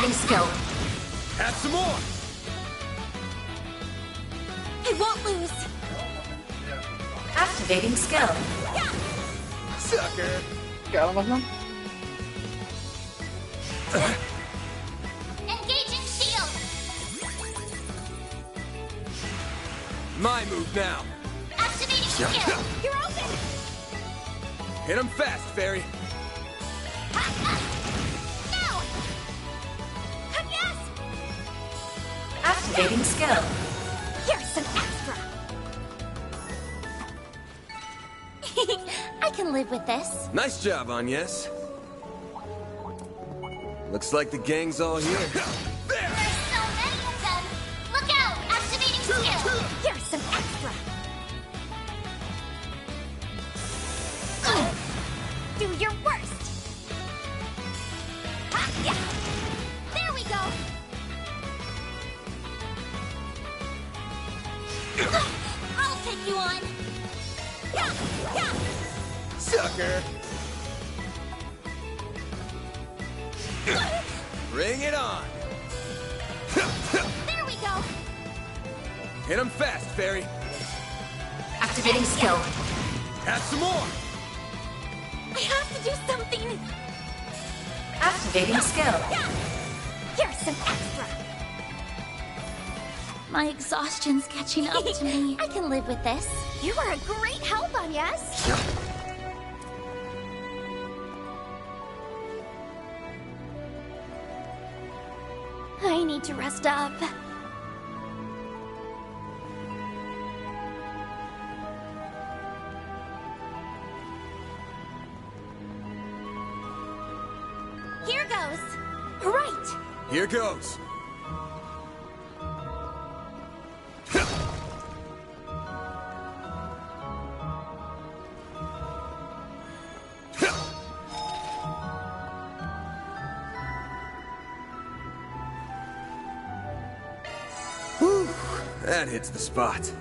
Activating skill. Have some more! I won't lose. Activating skill. Sucker! Kellemes dan. Engaging shield. My move now. Activating skill. You're open. Hit him fast, Fairy. Now. Yes. Activating skill. Here's some extra. I can live with this. Nice job, Agnes. Looks like the gang's all here. There's so many of them. Look out! Activating skill. Here's some extra. Do your worst. Yeah. There we go. I'll take you on. Yeah. Sucker! Bring it on! There we go. Hit him fast, Fairy. Activating skill. Have some more! I have to do something. Activating skill. Here's some extra. My exhaustion's catching up to me. I can live with this. You are a great help, Agnes. I need to rest up. Here goes. Right. Here goes. Whew, that hits the spot.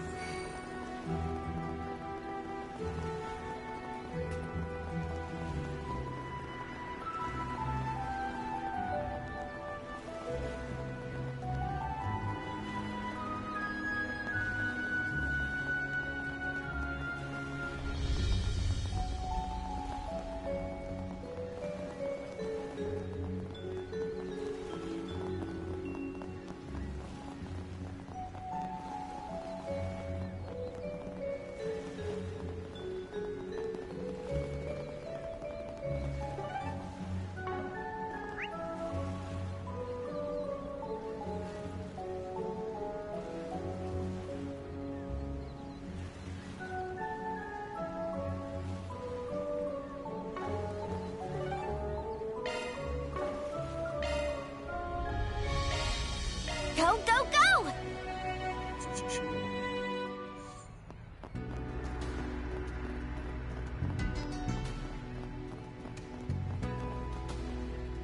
Go, go, go!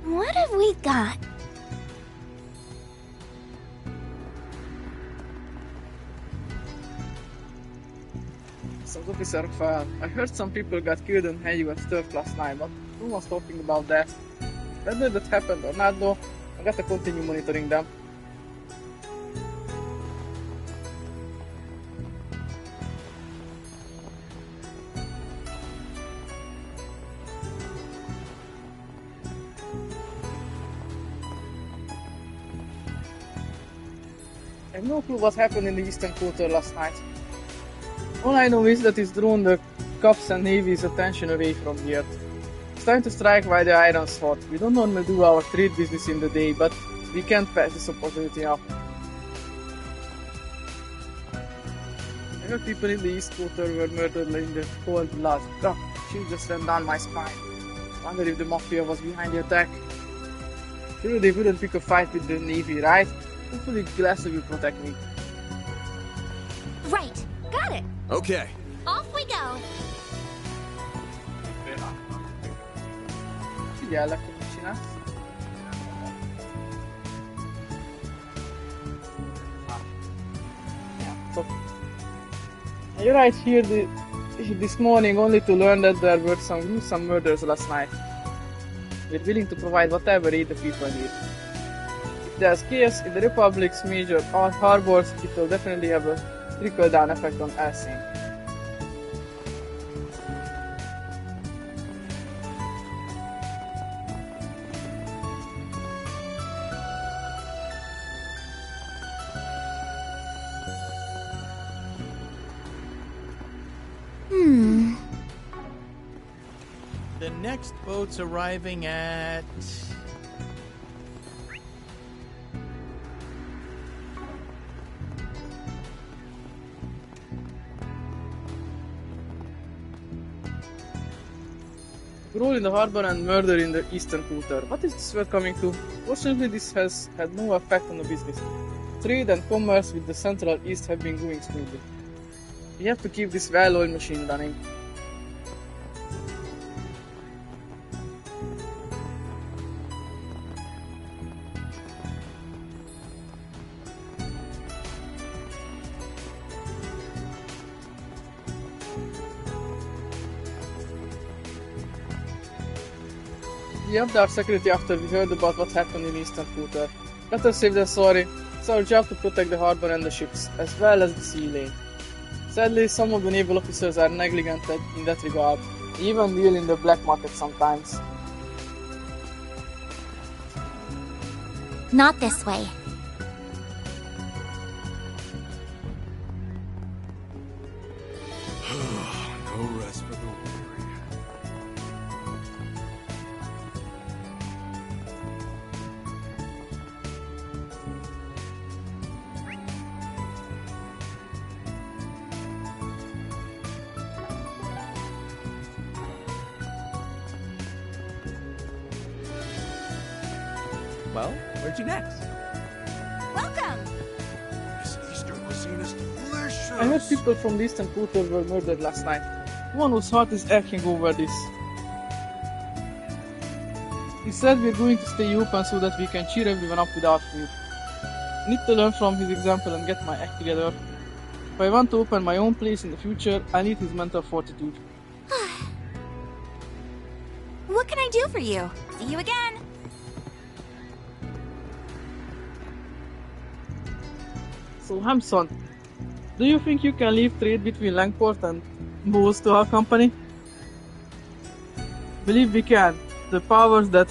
What have we got? Some officer file. I heard some people got killed in US turf last night, but who was talking about that? Whether that happened or not though, I gotta continue monitoring them. I have no clue what happened in the Eastern Quarter last night. All I know is that it's drawn the cops and navy's attention away from here. It's time to strike while the iron's hot. We don't normally do our trade business in the day, but we can't pass this opportunity up. I heard people in the East Quarter were murdered in the cold blood. God, she just ran down my spine. Wonder if the Mafia was behind the attack. Sure, they wouldn't pick a fight with the Navy, right? Hopefully Glasser will protect me. Right. Got it. Okay. Off we go. Figyellek, hogy mit csinálsz. I arrived here this morning only to learn that there were some gruesome murders last night. We're willing to provide whatever aid the people need. there's chaos in the Republic's major harbors, it will definitely have a trickle-down effect on Elsing. The next boat's arriving at... Rule in the harbor and murder in the eastern quarter. What is this word coming to? Fortunately, this has had no effect on the business. Trade and commerce with the Central East have been going smoothly. We have to keep this well-oiled machine running. We upped our security after we heard about what happened in Eastern Quarter. Better safe than sorry. It's our job to protect the harbor and the ships, as well as the sea lane. Sadly, some of the naval officers are negligent in that regard. They even deal in the black market sometimes. Not this way. No rest for the weary. Well, where'd you next? Welcome! This Eastern cuisine is delicious. I heard people from the Eastern Quarter were murdered last night. One whose heart is aching over this. He said we're going to stay open so that we can cheer everyone up with our food. I need to learn from his example and get my act together. If I want to open my own place in the future, I need his mental fortitude. What can I do for you? See you again! So, Hamson, do you think you can leave trade between Langport and Bose to our company? Believe we can. The powers that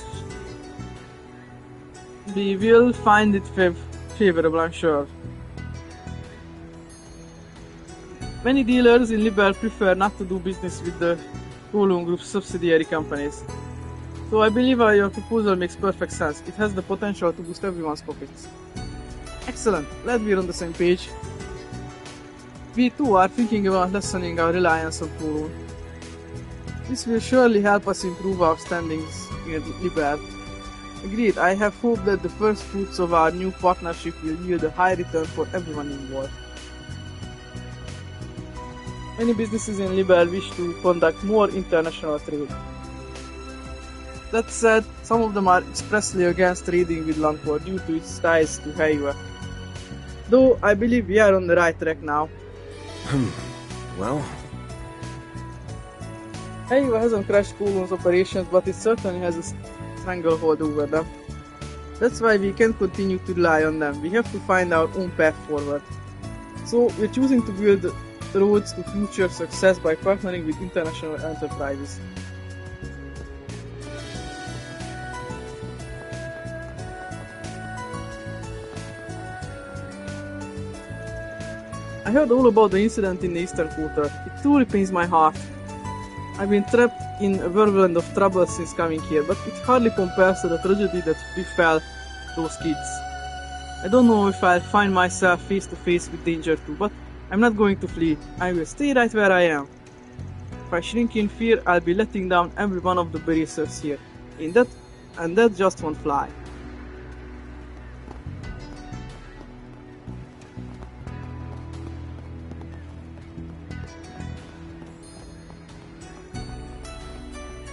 we will find it favorable, I'm sure. Many dealers in Liberal prefer not to do business with the Kowloon Group's subsidiary companies. So I believe your proposal makes perfect sense. It has the potential to boost everyone's profits. Excellent, glad we're on the same page. We too are thinking about lessening our reliance on Kowloon. This will surely help us improve our standings in Liberal. Agreed, I have hope that the first fruits of our new partnership will yield a high return for everyone involved. Many businesses in Liberal wish to conduct more international trade. That said, some of them are expressly against trading with Langport due to its ties to Heiwa. Though I believe we are on the right track now. Well, Heiwa hasn't crashed Kowloon's operations, but it certainly has a stranglehold over them. That's why we can't continue to rely on them. We have to find our own path forward. So we're choosing to build roads to future success by partnering with international enterprises. I heard all about the incident in the Eastern Quarter. It truly pains my heart. I've been trapped in a whirlwind of trouble since coming here, but it hardly compares to the tragedy that befell those kids. I don't know if I'll find myself face to face with danger too, but I'm not going to flee. I will stay right where I am. If I shrink in fear, I'll be letting down every one of the bracers here. And that just won't fly.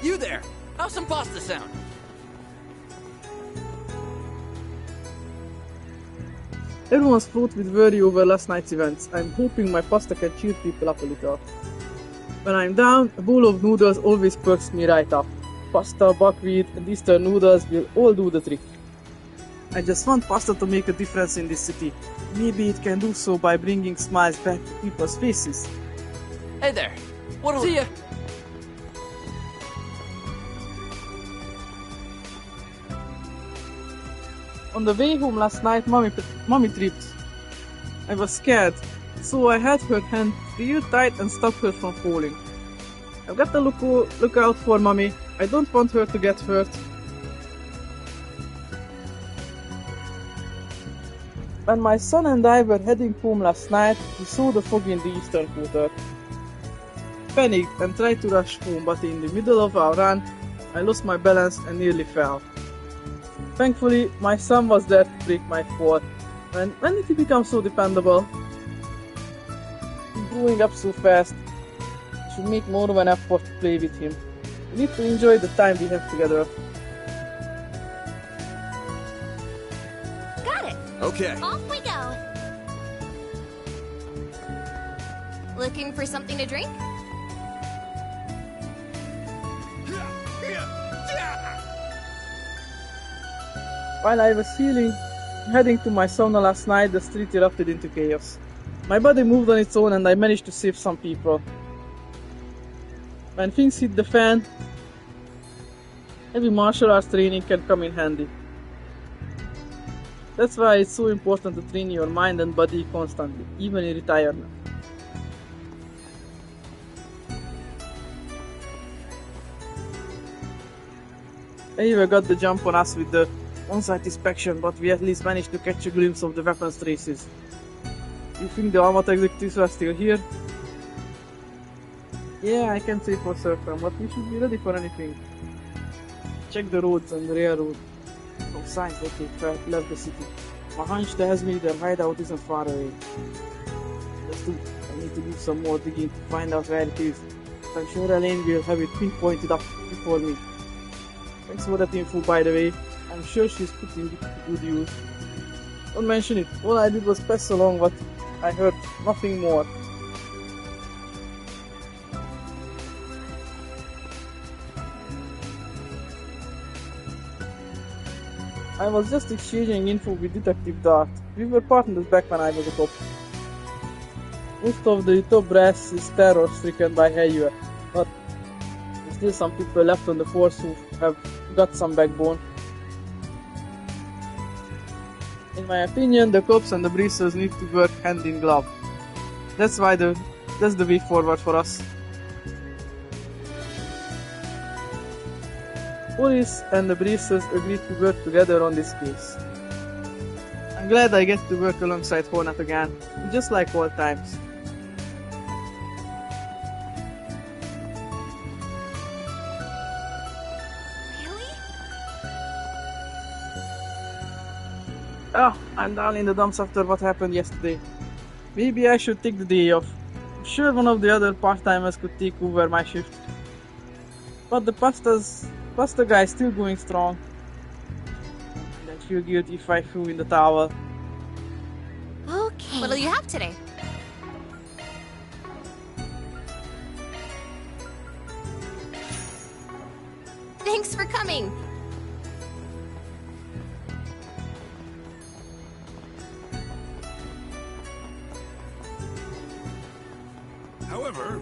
You there! How's some pasta sound? Everyone's fraught with worry over last night's events. I'm hoping my pasta can cheer people up a little. When I'm down, a bowl of noodles always perks me right up. Pasta, buckwheat, and Eastern noodles will all do the trick. I just want pasta to make a difference in this city. Maybe it can do so by bringing smiles back to people's faces. Hey there. What'll see ya? On the way home last night, mommy tripped. I was scared, so I held her hand real tight and stopped her from falling. I've got to look out for mommy. I don't want her to get hurt. When my son and I were heading home last night, we saw the fog in the eastern quarter. Panicked and tried to rush home, but in the middle of our run, I lost my balance and nearly fell. Thankfully, my son was there to break my fall. When did he become so dependable? He's growing up so fast. I should make more of an effort to play with him. We need to enjoy the time we have together. Got it. Okay. Off we go. Looking for something to drink? While I was heading to my sauna last night, the street erupted into chaos. My body moved on its own and I managed to save some people. When things hit the fan, heavy martial arts training can come in handy. That's why it's so important to train your mind and body constantly, even in retirement. Ava got the jump on us with the on-site inspection, but we at least managed to catch a glimpse of the weapons traces. You think the armored executives are still here? Yeah, I can't say for certain, but we should be ready for anything. Check the roads and the railroad. No signs that they left the city. My hunch tells me their hideout isn't far away. Let's do. I need to do some more digging to find out where it is. But I'm sure Elaine will have it pinpointed up before me. Thanks for that info, by the way. I'm sure she's putting it to good use. Don't mention it. All I did was pass along what I heard, nothing more. I was just exchanging info with Detective Dart. We were partners back when I was a cop. Most of the top brass is terror-stricken by Hayua, but there's still some people left on the force who have got some backbone. In my opinion, the cops and the breezers need to work hand in glove. That's the way forward for us. Police and the breezers agreed to work together on this case. I'm glad I get to work alongside Hornet again, just like old times. Really? Oh, I'm down in the dumps after what happened yesterday. Maybe I should take the day off. I'm sure one of the other part-timers could take over my shift. But the pasta guy is still going strong. And I feel guilty if I threw in the towel. Okay. What'll you have today? Thanks for coming. However,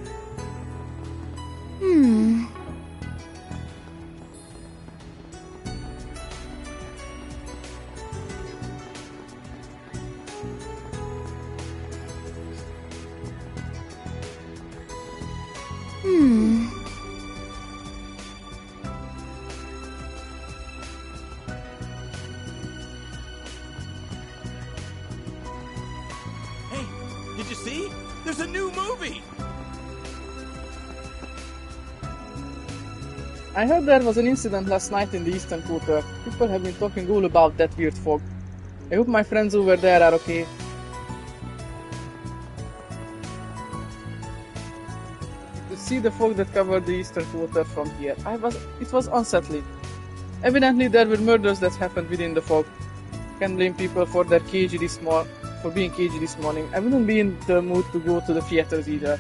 Hey, did you see? There's a new movie! I heard there was an incident last night in the Eastern Quarter. People have been talking all about that weird fog. I hope my friends over there are okay. You could see the fog that covered the Eastern Quarter from here. It was unsettling. Evidently there were murders that happened within the fog. Can't blame people for being cagey this morning. I wouldn't be in the mood to go to the theaters either.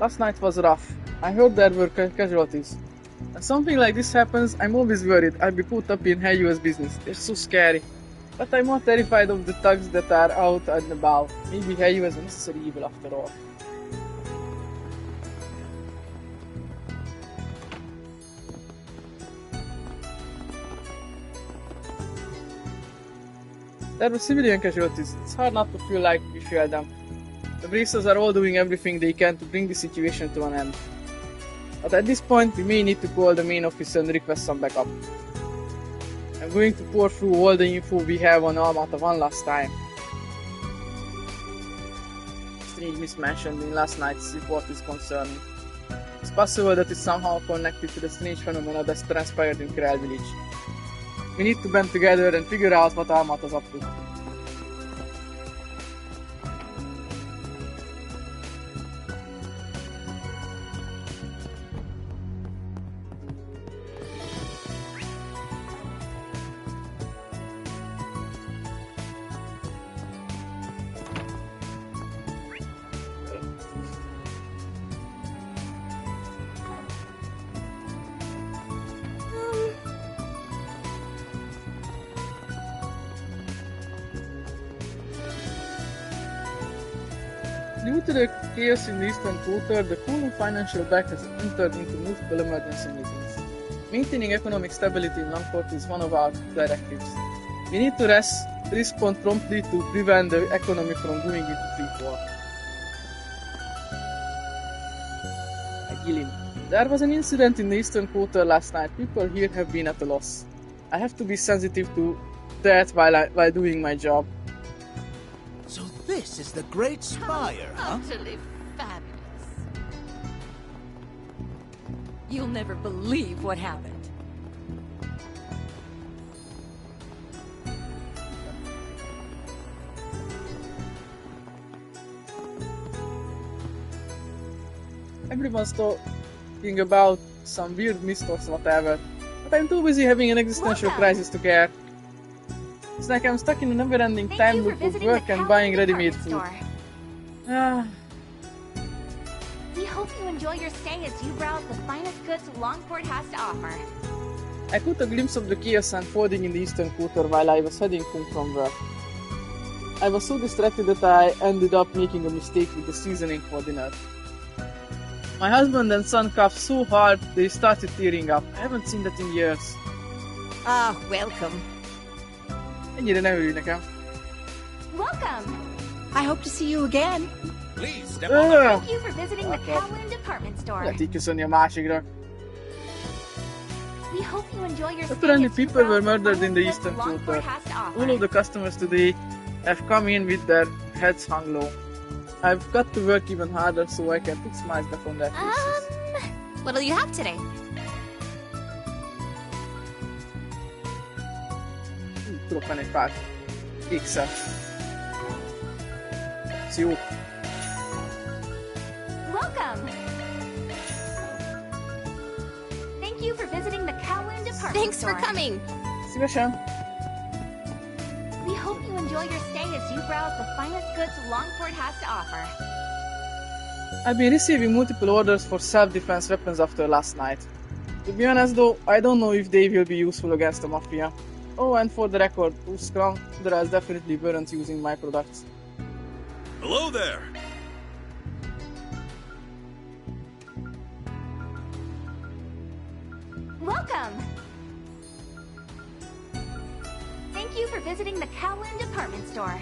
Last night was rough. I heard there were casualties. When something like this happens, I'm always worried I'll be put up in Hayu's business. They're so scary. But I'm more terrified of the thugs that are out and about. Maybe Hayu is a necessary evil after all. There were civilian casualties. It's hard not to feel like we fear them. The bracers are all doing everything they can to bring the situation to an end. But at this point, we may need to call the main office and request some backup. I'm going to pour through all the info we have on Almata one last time. Strange mismentioned in last night's report is concerning. It's possible that it's somehow connected to the strange phenomena that transpired in Krell village. We need to band together and figure out what Almata's up to. Due to the chaos in the Eastern Quarter, the Cool Financial Bank has entered into multiple emergency meetings. Maintaining economic stability in Longport is one of our directives. We need to respond promptly to prevent the economy from going into free fall. Agilin. There was an incident in the Eastern Quarter last night. People here have been at a loss. I have to be sensitive to that while doing my job. So this is the Great Spire, huh? Utterly fabulous. You'll never believe what happened. Everyone's talking about some weird mist or whatever, but I'm too busy having an existential crisis to care. It's like I'm stuck in a never-ending time loop of work and buying ready-made food. We hope you enjoy your stay as you browse the finest goods Longport has to offer. I caught a glimpse of the chaos unfolding in the Eastern Quarter while I was heading home from work. I was so distracted that I ended up making a mistake with the seasoning for dinner. My husband and son coughed so hard they started tearing up. I haven't seen that in years. Ah, welcome. Ennyire ne örülj nekem. Welcome! I hope to see you again. Please step on up. Thank you for visiting the Kowloon department store. Lehet így köszönni a másikra. We hope you enjoy your stay Apparently as you people were browse the murdered in the finest Eastern goods Longport Quarter. has to offer. All of the customers today have come in with their heads hung low. I've got to work even harder so I can put smiles back on their faces. What'll you have today? Tudok venni egy pár X-et. Ez jó. Welcome! Thank you for visiting the Kowloon department Thanks store. for coming. Szívesen. We hope you enjoy your stay as you browse the finest goods Longport has to offer. I've been receiving multiple orders for self-defense weapons after last night. To be honest though, I don't know if they will be useful against the Mafia. Oh, and for the record, those scoundrels definitely weren't using my products. Hello there. Welcome! Thank you for visiting the Kowloon department store.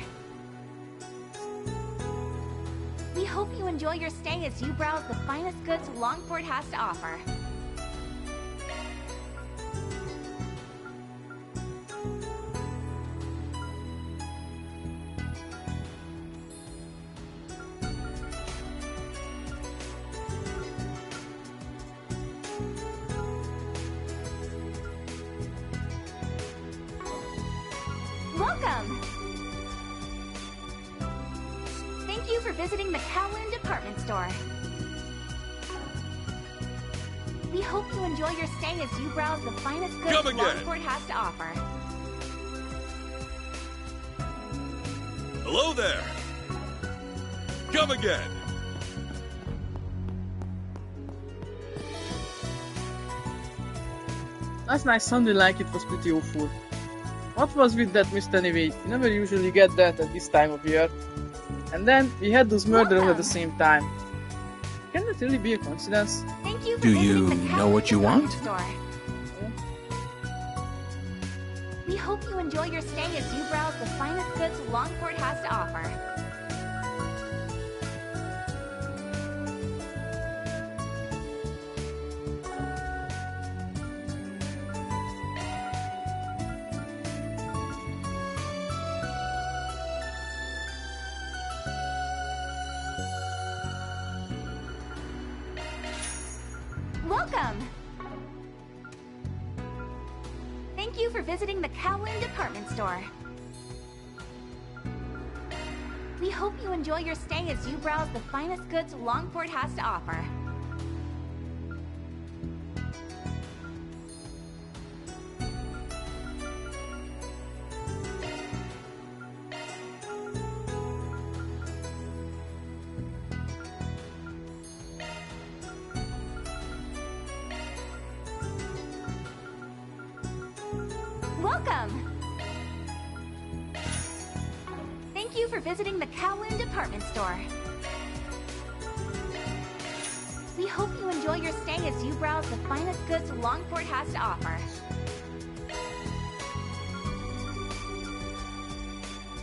We hope you enjoy your stay as you browse the finest goods Longport has to offer. Welcome! Thank you for visiting the Kowloon department store. We hope you enjoy your stay as you browse the finest goods Come again. Longport has to offer. Hello there. Come again. Last night sounded like it was pretty awful. What was with that mist anyway? You never usually get that at this time of year. And then we had those murders at the same time. Can that really be a coincidence? Thank you for Do visiting you the know what you department want? store. We hope you enjoy your stay as you browse the finest goods Longport has to offer. Welcome! Thank you for visiting the Kowloon department store. We hope you enjoy your stay as you browse the finest goods Longport has to offer. Welcome! Thank you for visiting the Kowloon department store. We hope you enjoy your stay as you browse the finest goods Longport has to offer.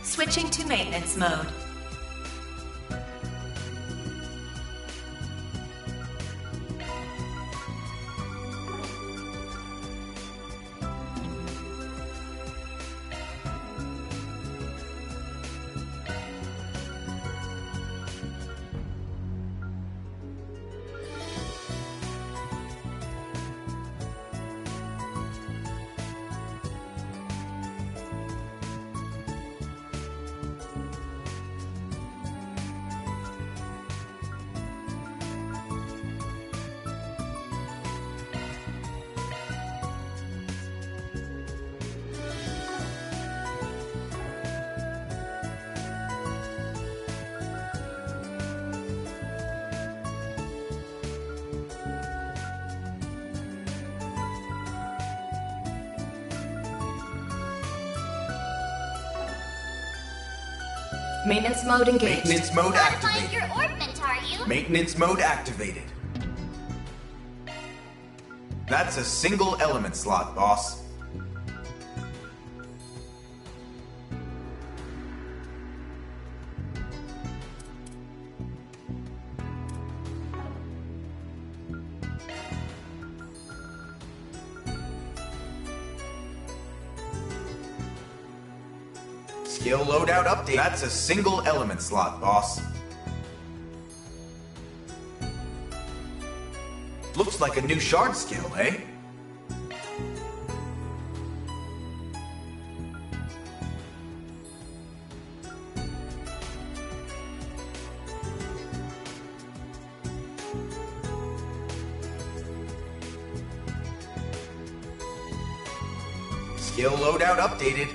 Switching to maintenance mode. Maintenance mode engaged. Maintenance mode Modifying activated. your orbment, are you? Maintenance mode activated. That's a single element slot, boss. Skill loadout update. That's a single element slot, boss. Looks like a new shard skill, eh? Skill loadout updated.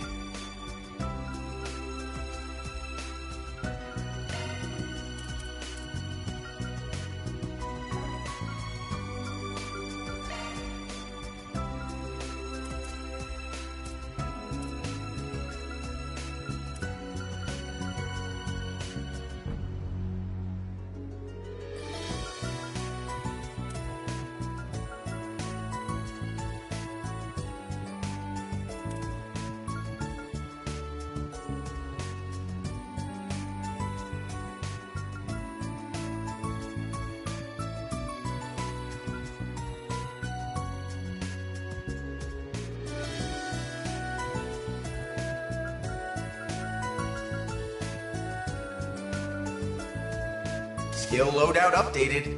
Skill loadout updated.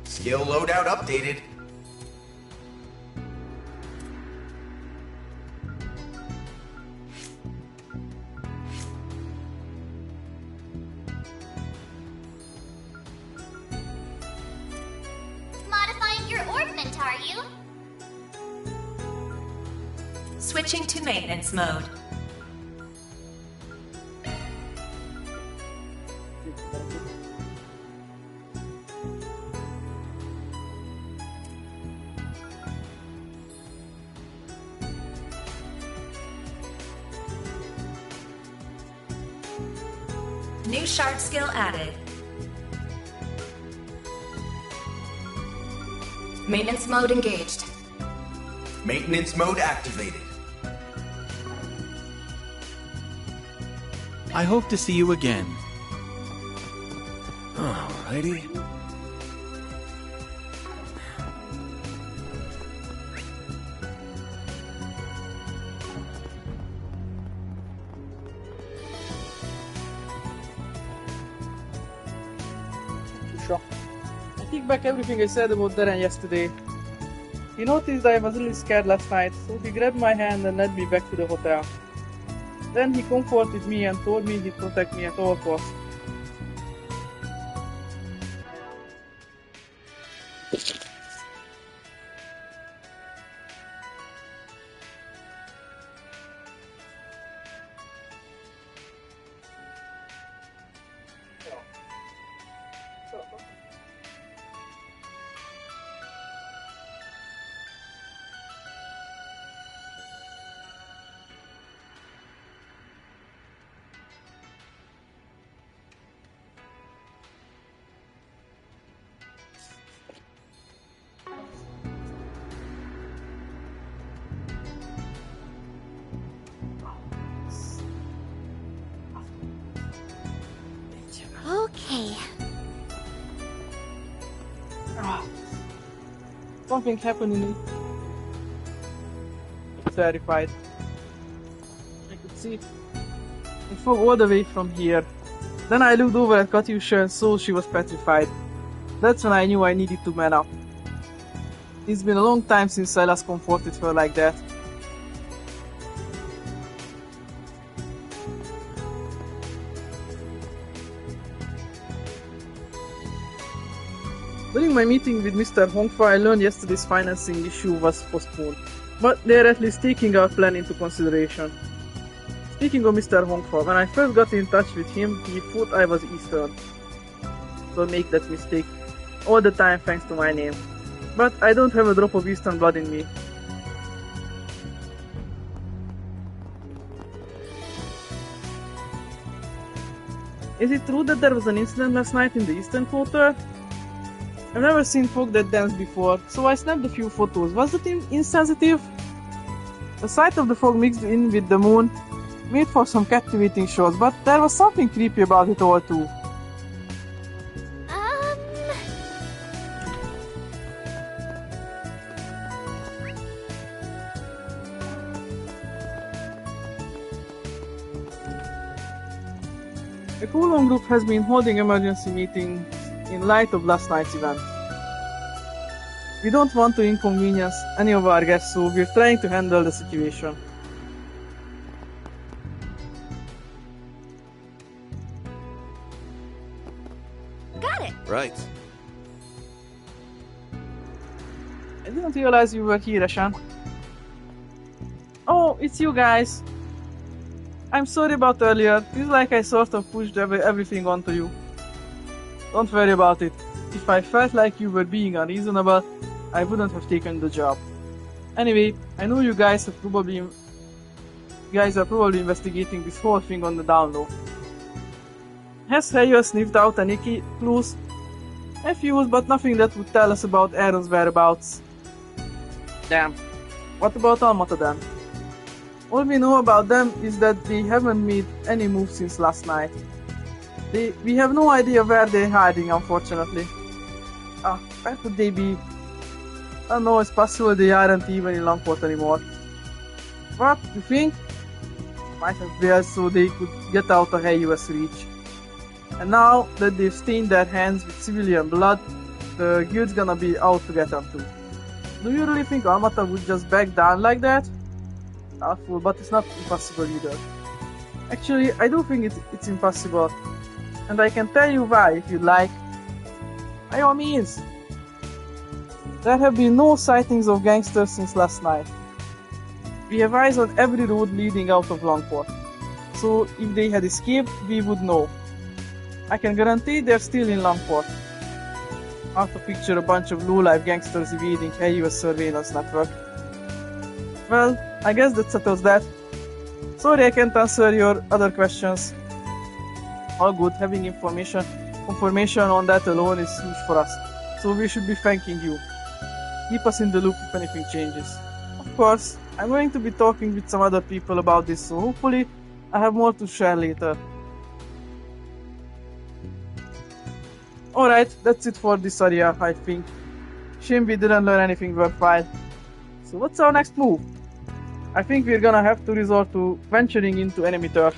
Skill loadout updated. Switching to maintenance mode. New shard skill added. Maintenance mode engaged. Maintenance mode activated. I hope to see you again. Alrighty. Sure. I take back everything I said about Darren yesterday. He noticed I was really scared last night, so he grabbed my hand and led me back to the hotel. Then he comforted me and told me he'd protect me at all costs. Okay. Something happened in me. Terrified. I could see the fog all the way from here. Then I looked over at Katyusha and saw she was petrified. That's when I knew I needed to man up. It's been a long time since I last comforted her like that. During my meeting with Mr. Hongfa, I learned yesterday's financing issue was postponed, but they're at least taking our plan into consideration. Speaking of Mr. Hongfa, when I first got in touch with him, he thought I was Eastern. Don't make that mistake all the time thanks to my name. But I don't have a drop of Eastern blood in me. Is it true that there was an incident last night in the Eastern Quarter? I've never seen folk that dance before, so I snapped a few photos. Was it insensitive? The sight of the fog mixed in with the moon made for some captivating shots, but there was something creepy about it all too. The Coulomb group has been holding emergency meetings in light of last night's event. We don't want to inconvenience any of our guests, so we're trying to handle the situation. Got it. Right. I didn't realize you were here, Ashan. Oh, it's you guys. I'm sorry about earlier. Feels like I sort of pushed everything onto you. Don't worry about it. If I felt like you were being unreasonable, I wouldn't have taken the job. Anyway, I know you guys are probably investigating this whole thing on the down low. Has Hayo sniffed out any clues? A few, but nothing that would tell us about Aaron's whereabouts. Damn. What about Almata then? All we know about them is that they haven't made any moves since last night. We have no idea where they're hiding, unfortunately. Where could they be? I don't know, it's possible they aren't even in Longport anymore. What, you think? Might have bailed so they could get out of US reach. And now that they've stained their hands with civilian blood, the guild's gonna be out to get them too. Do you really think Almata would just back down like that? Doubtful, but it's not impossible either. Actually, I do think it's impossible. And I can tell you why if you'd like. By all means. There have been no sightings of gangsters since last night. We have eyes on every road leading out of Longport. So if they had escaped, we would know. I can guarantee they're still in Longport. Not to picture a bunch of low-life gangsters evading a US surveillance network. Well, I guess that settles that. Sorry I can't answer your other questions. All good, having information on that alone is huge for us. So we should be thanking you. Keep us in the loop if anything changes. Of course, I'm going to be talking with some other people about this, so hopefully I have more to share later. Alright, that's it for this area, I think. Shame we didn't learn anything worthwhile. So what's our next move? I think we're gonna have to resort to venturing into enemy turf.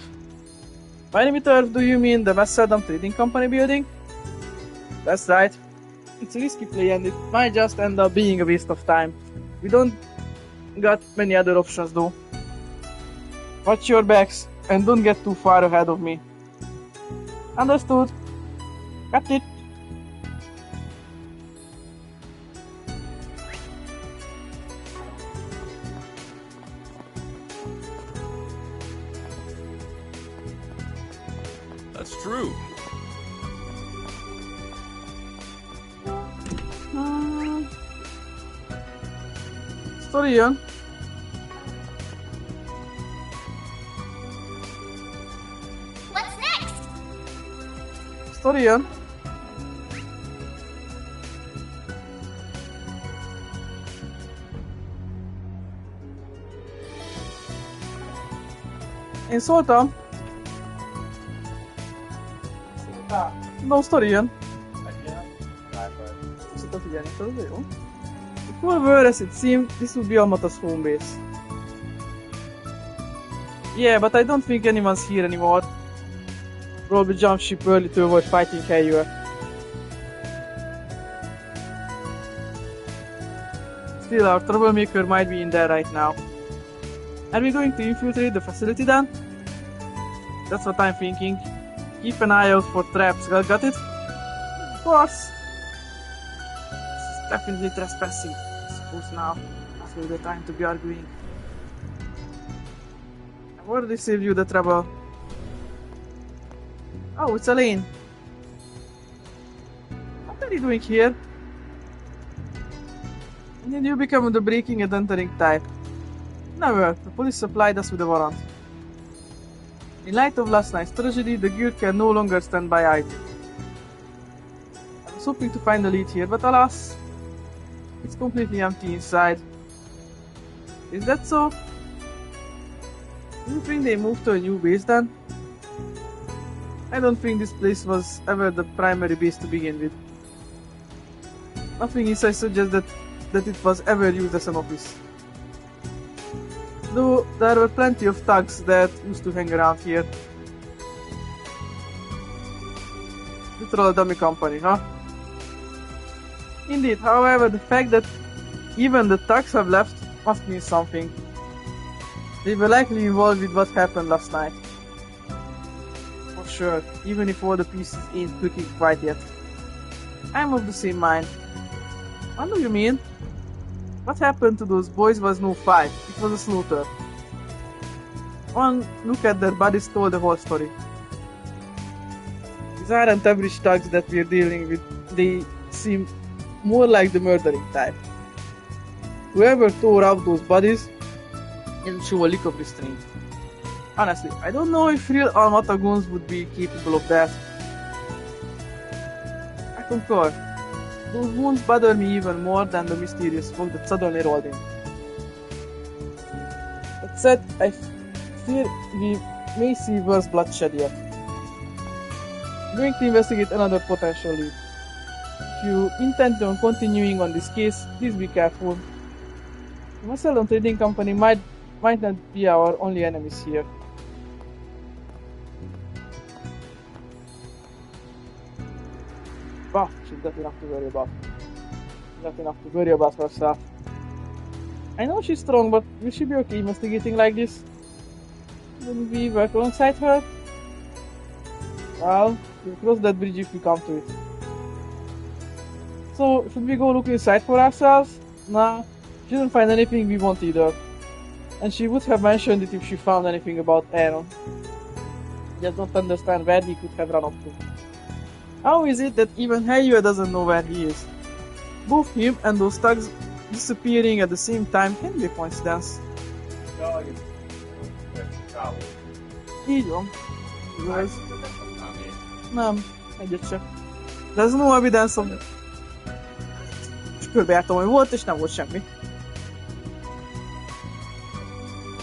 By enemy turf, do you mean the West Seldom Trading Company building? That's right. It's a risky play and it might just end up being a waste of time. We don't got many other options though. Watch your backs and don't get too far ahead of me. Understood. Got it. That's true. Storian. What's next? Storian. Én szóltam. No, Storian. Szokta figyelni, tudod, jó? For where as it seemed, this would be Almata's home base. Yeah, but I don't think anyone's here anymore. Probably jumped ship early to avoid fighting KUF. Still, our troublemaker might be in there right now. Are we going to infiltrate the facility then? That's what I'm thinking. Keep an eye out for traps, got it? Of course! This is definitely trespassing. I suppose now, after the time to be arguing. I've already saved you the trouble. Oh, it's Elaine. What are you doing here? When did you become the breaking and entering type? Never. The police supplied us with a warrant. In light of last night's tragedy, the guild can no longer stand by idle. I was hoping to find a lead here, but alas, it's completely empty inside. Is that so? Do you think they moved to a new base then? I don't think this place was ever the primary base to begin with. Nothing inside suggests that it was ever used as an office. Though there were plenty of thugs that used to hang around here. Literal dummy company, huh? Indeed, however, the fact that even the thugs have left must mean something. They were likely involved with what happened last night. For sure, even if all the pieces ain't clicking quite yet. I'm of the same mind. What do you mean? What happened to those boys was no fight, it was a slaughter. One look at their bodies told the whole story. These aren't average thugs that we're dealing with, they seem more like the murdering type. Whoever tore out those bodies didn't show a lick of restraint. Honestly, I don't know if real Almata goons would be capable of that. I concur. Those wounds bother me even more than the mysterious fog that suddenly rolled in. That said, I fear we may see worse bloodshed yet. I'm going to investigate another potential lead. If you intend on continuing on this case, please be careful. The Marcellon Trading Company might not be our only enemies here. Bah, she's got enough to worry about. She's got enough to worry about herself. I know she's strong, but will she be okay investigating like this? Will we work alongside her? Well, we'll cross that bridge if we come to it. So, should we go look inside for ourselves? Nah, shouldn't find anything we want either. And she would have mentioned it if she found anything about Aaron. Just don't understand where he could have run off to. How is it that even Heiyue doesn't know where he is? Both him and those thugs disappearing at the same time can be a coincidence. Így van. Igaz. Nem, egyet sem. There's no evidence of... És körbejártam, hogy volt, és nem volt semmi.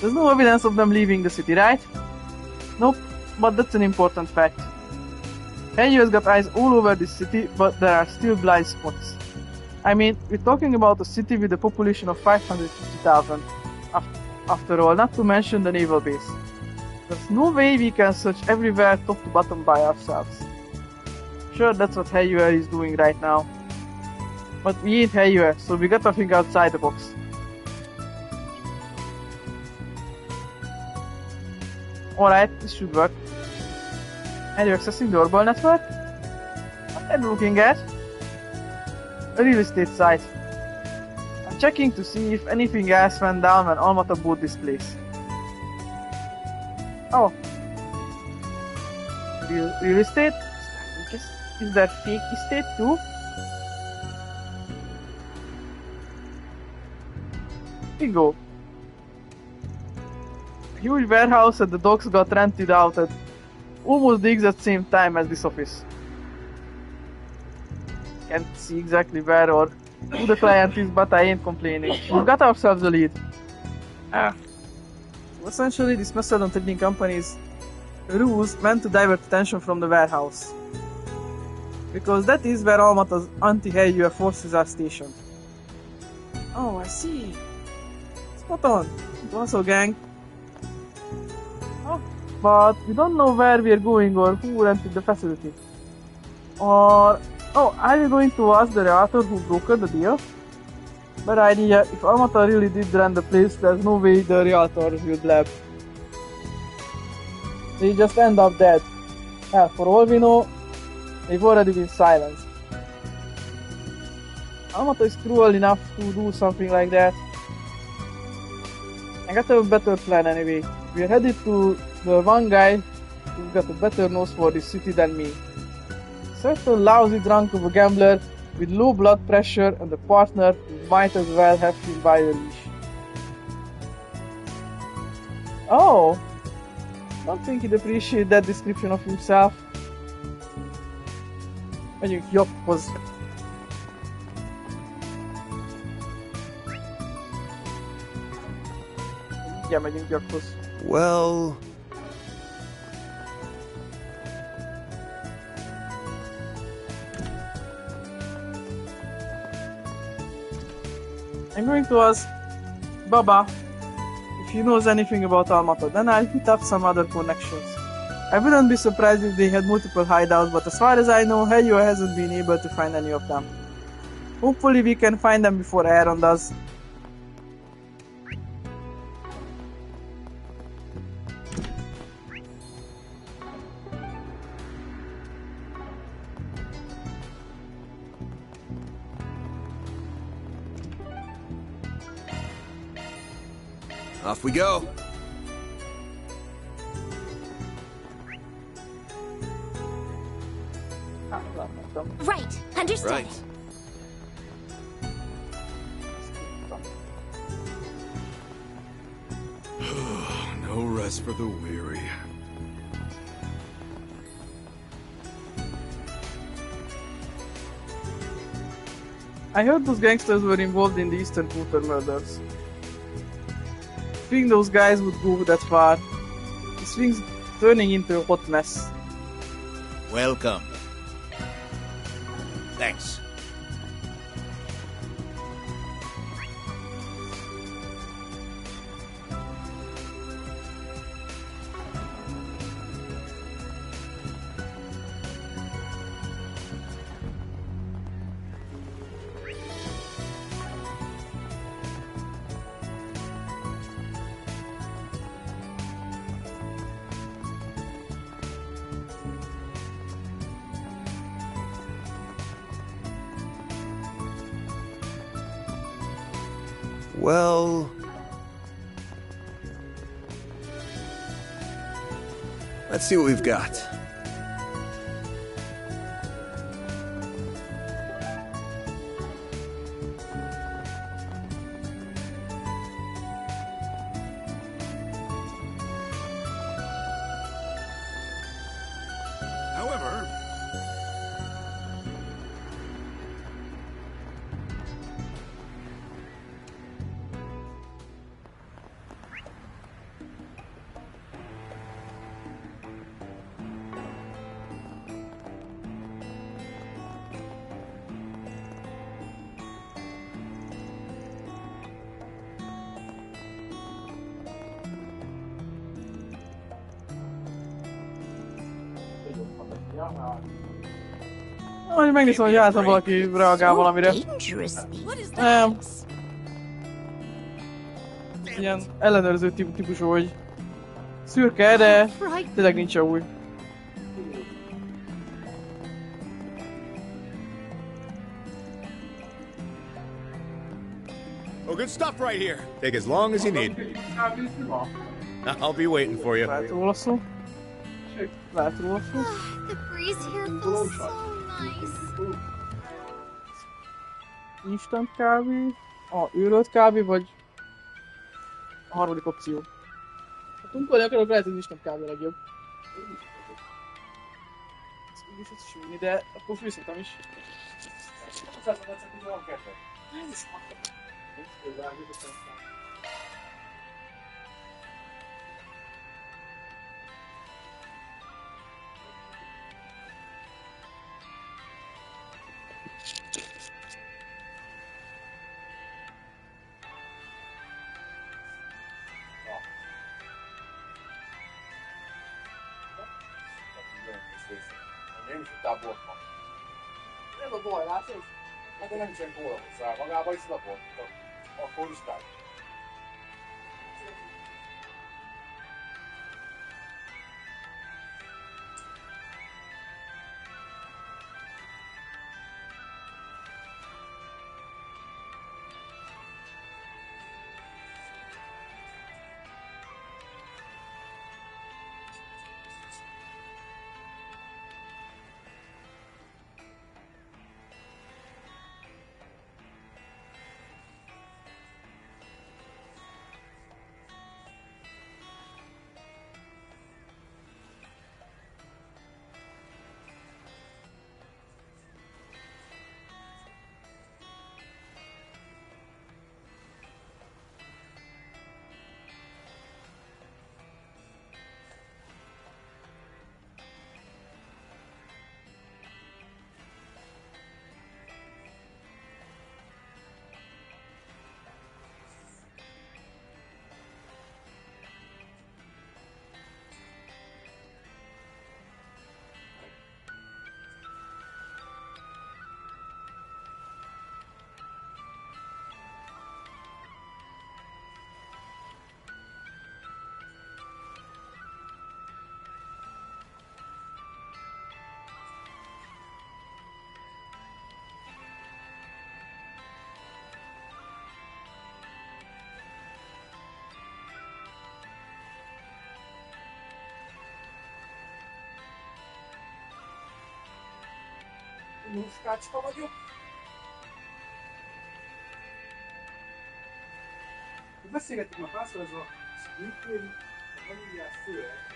There's no evidence of them leaving the city, right? Nope, but that's an important fact. Heiyue's got eyes all over this city, but there are still blind spots. I mean, we're talking about a city with a population of 550,000. After all, not to mention the naval base. There's no way we can search everywhere top to bottom by ourselves. Sure, that's what Heiyue is doing right now. But we ain't Heiyue, so we gotta think outside the box. Alright, this should work. Are you accessing the Orbital network? What are you looking at? A real estate site. I'm checking to see if anything else went down when Almata bought this place. Oh. Real estate? Is that fake estate too? Bingo. A huge warehouse at the docks got rented out at almost the exact same time as this office. Can't see exactly where or who the client is, but I ain't complaining. We got ourselves a lead. So essentially, this Mastodon trading company's ruse meant to divert attention from the warehouse. Because that is where Almata's anti-Heiyue forces are stationed. Oh, I see. Spot on. Also, gang. Oh, but we don't know where we are going or who rented the facility. Or... oh, are you going to ask the realtor who brokered the deal? Bad idea. If Almata really did run the place, there's no way the realtor will blab. They just end up dead. Hell, for all we know, they've already been silenced. Almata is cruel enough to do something like that. I got a better plan anyway. We're headed to the one guy who's got a better nose for this city than me. Such a lousy drunk of a gambler with low blood pressure and a partner who might as well have him by the leash. Oh, don't think he'd appreciate that description of himself. Megyünk jobbhoz. Igen, megyünk jobbhoz. Well... I'm going to ask Baba if he knows anything about Almata, then I'll hit up some other connections. I wouldn't be surprised if they had multiple hideouts, but as far as I know, Heiyue hasn't been able to find any of them. Hopefully we can find them before Aaron does. Off we go. Right, understood. Right. No rest for the weary. I heard those gangsters were involved in the Eastern Quarter murders. I think those guys would go that far. This thing's turning into a hot mess. Welcome. Thanks. Well... Let's see what we've got. However, Hogy megnézem, hogy általában valaki reagál valamire. Nem. Ilyen ellenőrző típusú, hogy szürke, de tényleg nincs új. Oh, good stuff right here. Take as long as you need. I'll be waiting for you. Lehet róla szó. Lehet róla szó. The breeze here feels so nice. Instant kávé, a őrölt kávé, vagy a harmadik opció. Ha tunkolni akarok, lehet, hogy instant kávé a legjobb. Ez úgyis ez sűrű, de akkor fűzhetem is. Nem is tudtál bort ma. Ez a baj, látod? Hát de nem is ilyen kóla hozzá, magában is a bort, a kólisztát. Muskácska vagyok. Beszélgettünk már párszor, ez a működő, a vaníliás főre.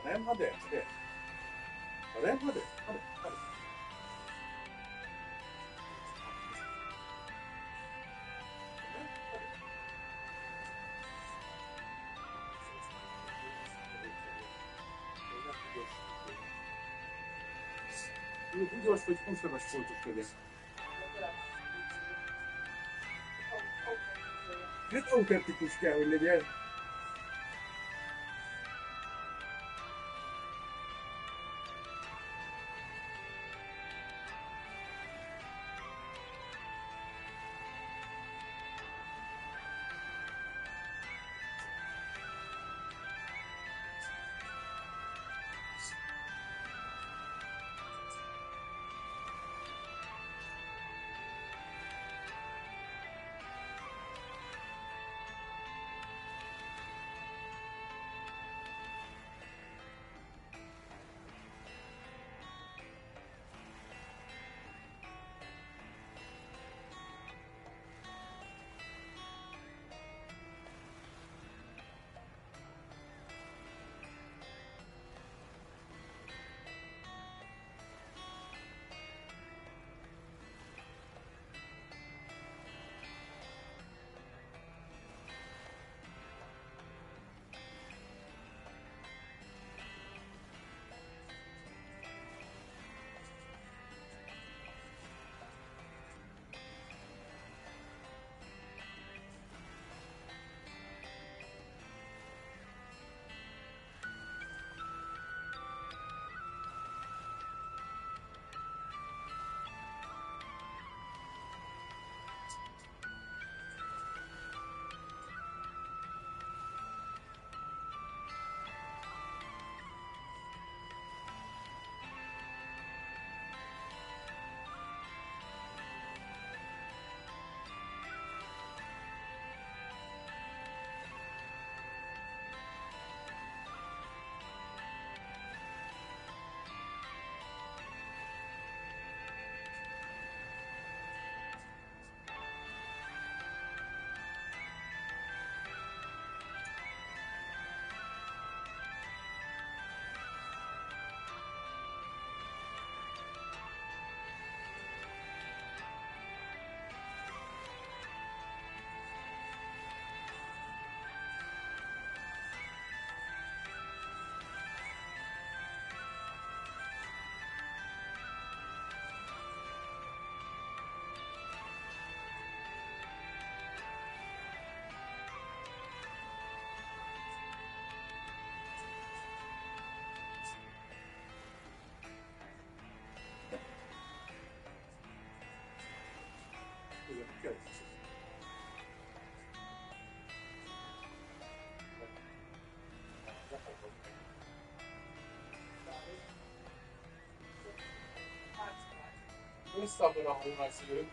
Nem hadem. Budziłaś choć puszkę na szkolcu wtedy. Ez autentikus kell, hogy legyen. Visszabban a hónaszülők.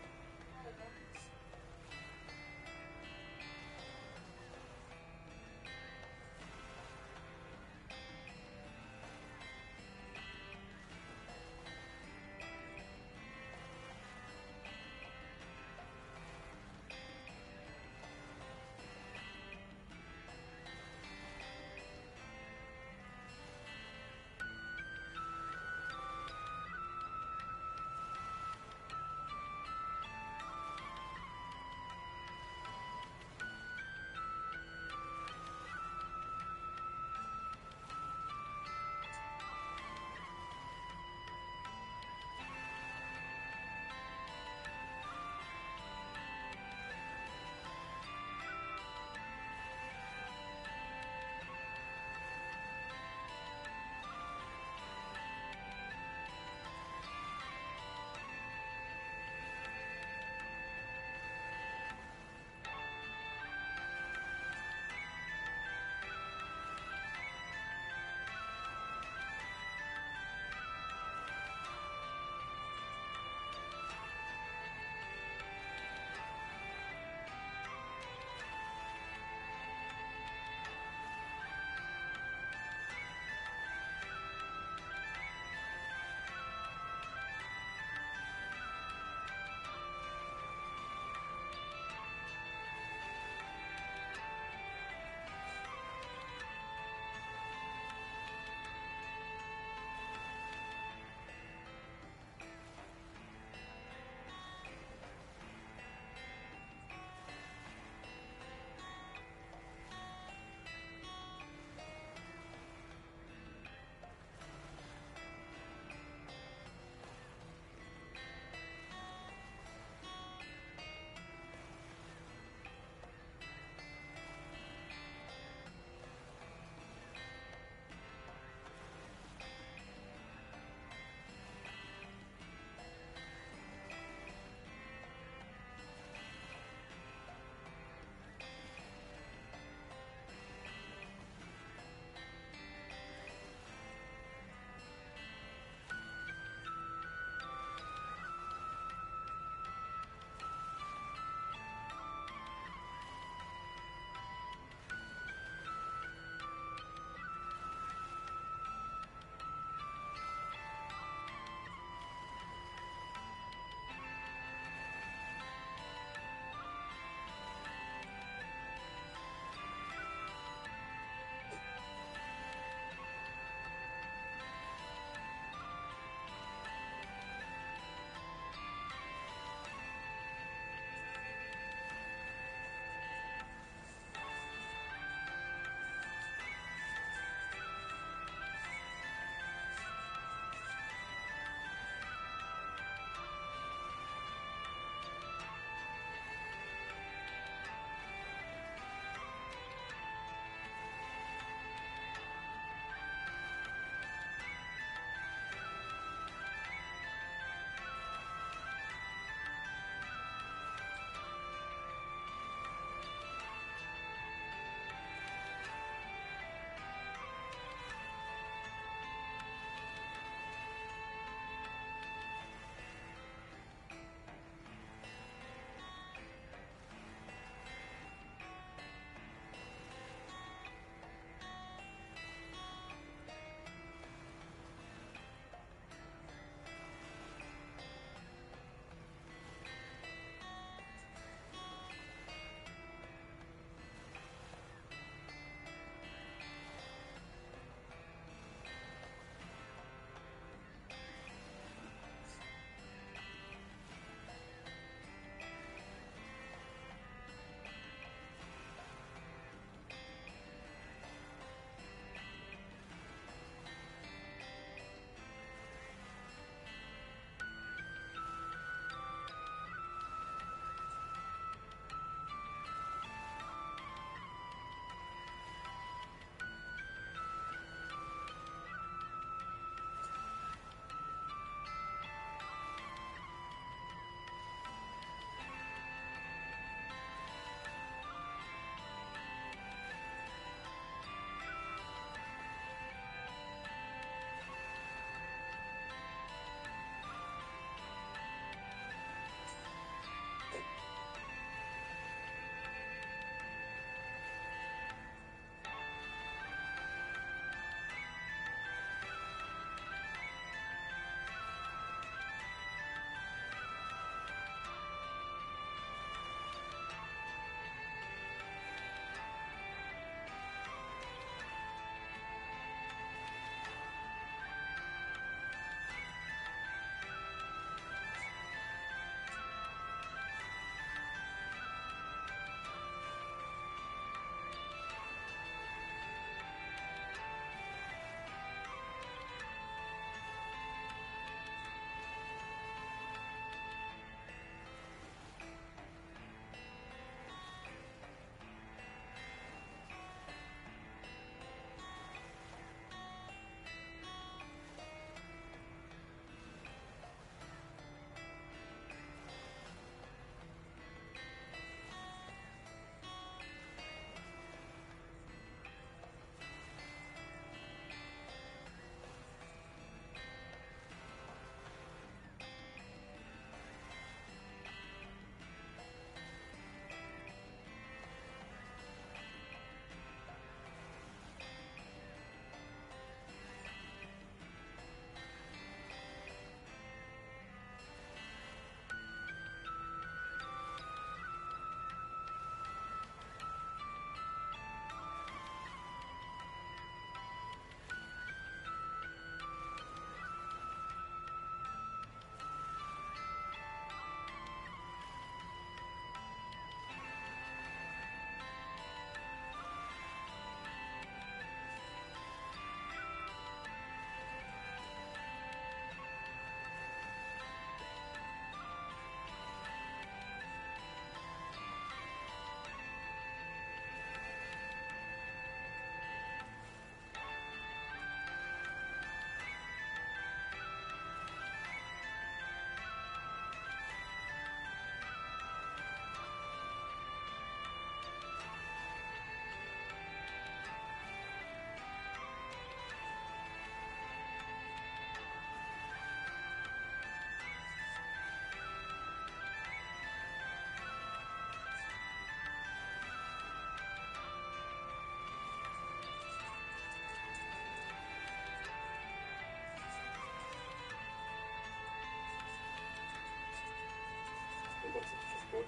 ciprusos volt.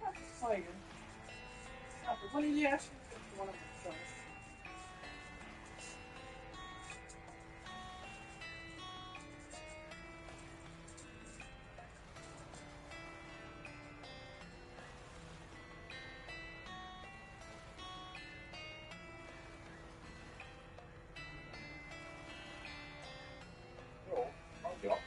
Hát, ha igen. Hát, van így ilyes? Van nem tudom. Jó, adja.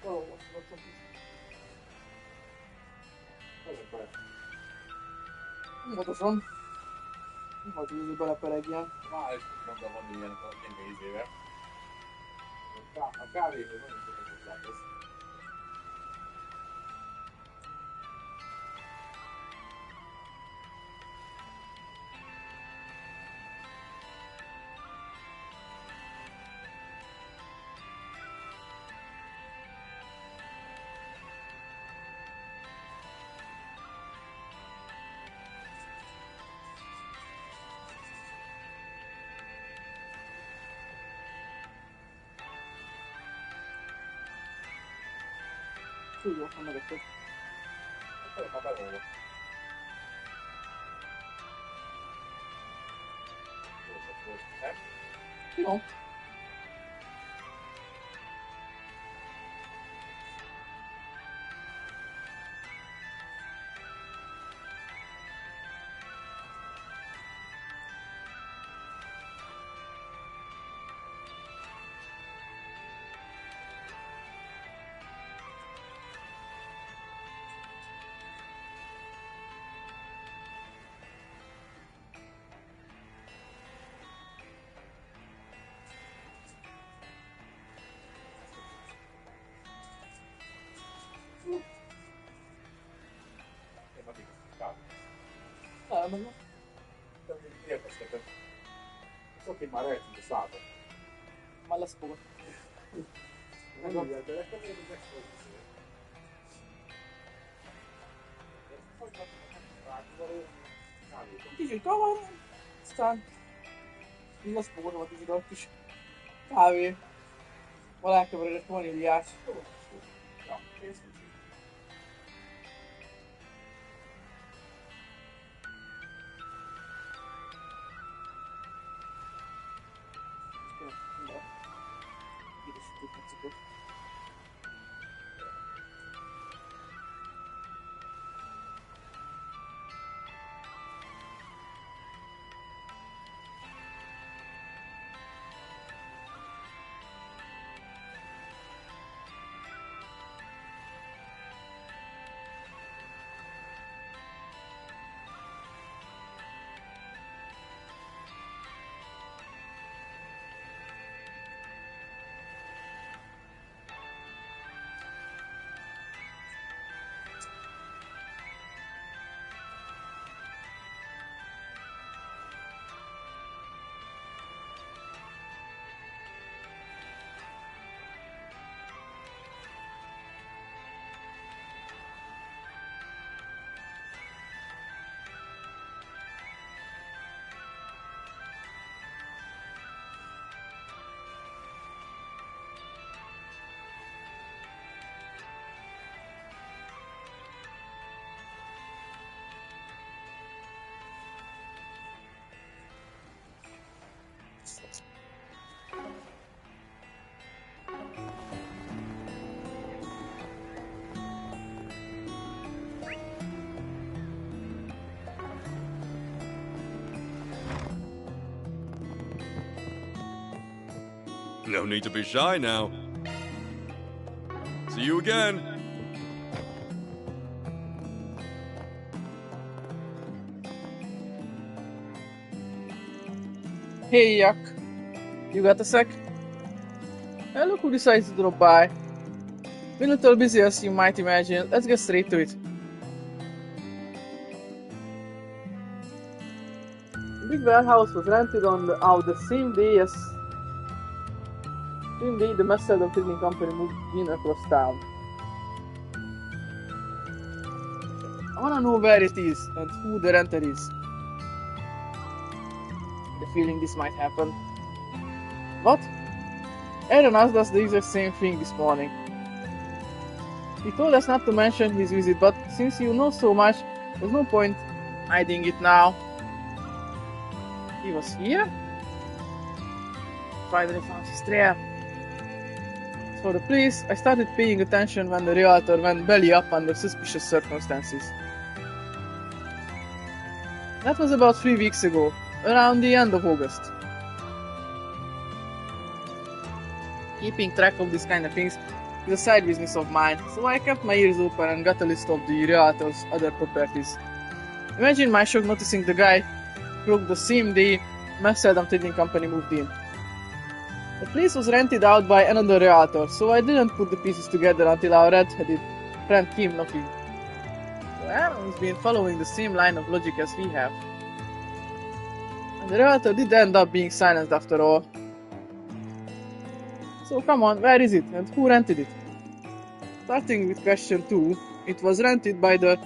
Ó, most voltam is. Ezek bele. Pontosan. Hogy úgy beleperegjen. Már is mondom, van ilyen a gyenge ízével. A kávéhoz nagyon sokat hozzátesz. Úgy voltam meg a Már belőle. Nem? Jó. Én addig kávé. Elmegyek. Érkeztetek. Szokén már eltűnt a század. Már lesz fogod. Nem így de nekem még az extra is. Kicsit kavar, aztán lesz fogod a kicsit a kis kávé. Alákeveredett vaníliát. Ja, kész. Édesítjük a cukrot. No need to be shy now. See you again. Hey, Yuck. You got a sec? Hey, look who decides to drop by. Been a little busy as you might imagine. Let's get straight to it. The big warehouse was rented out the same day the Master of Trading Company moved in across town. A wanna know where it is and who the renter is. The feeling this might happen. What? Aaron asked us the exact same thing this morning. He told us not to mention his visit, but since you know so much, there's no point hiding it now. He was here? Finally found his trail. For the police, I started paying attention when the realtor went belly up under suspicious circumstances. That was about 3 weeks ago, around the end of August. Keeping track of these kind of things is a side business of mine, so I kept my ears open and got a list of the realtor's other properties. Imagine my shock noticing the guy broke the same day Amsterdam Trading Company moved in. The place was rented out by another realtor, so I didn't put the pieces together until our red-headed friend came knocking. So Aaron's been following the same line of logic as we have. And the realtor did end up being silenced after all. So come on, where is it and who rented it? Starting with question 2, it was rented by the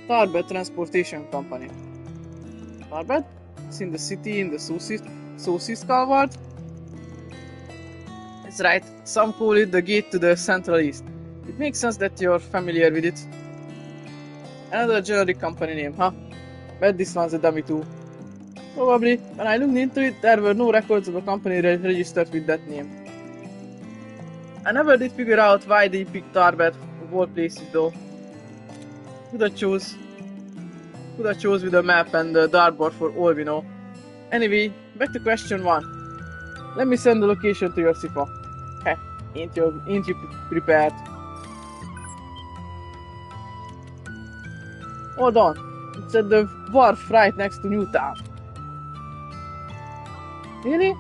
Tarbet Transportation Company. Tarbet? It's in the city in the Southeast Calvard? That's right, some call it the gate to the Central East. It makes sense that you're familiar with it. Another generic company name, huh? Bet this one's a dummy too. Probably, when I looked into it, there were no records of a company registered with that name. I never did figure out why they picked Tarbet of all places though. Could have chose with a map and a dartboard for all we know. Anyway, back to question 1. Let me send the location to your SIFA. Heh, ain't you prepared? Hold on, it's at the wharf right next to Newtown. Really?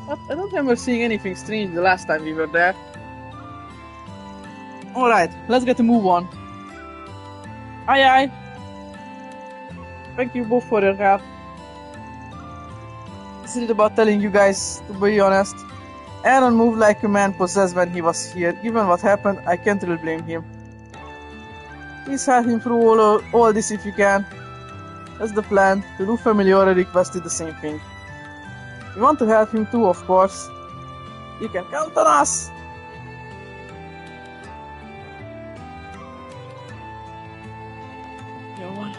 But I don't remember seeing anything strange the last time we were there. Alright, let's get a move on. Aye aye. Thank you both for your help. This is about telling you guys, to be honest. Aaron moved like a man possessed when he was here. Given what happened, I can't really blame him. Please help him through all this if you can. That's the plan. The new family already requested the same thing. We want to help him too, of course. You can count on us! Jó van.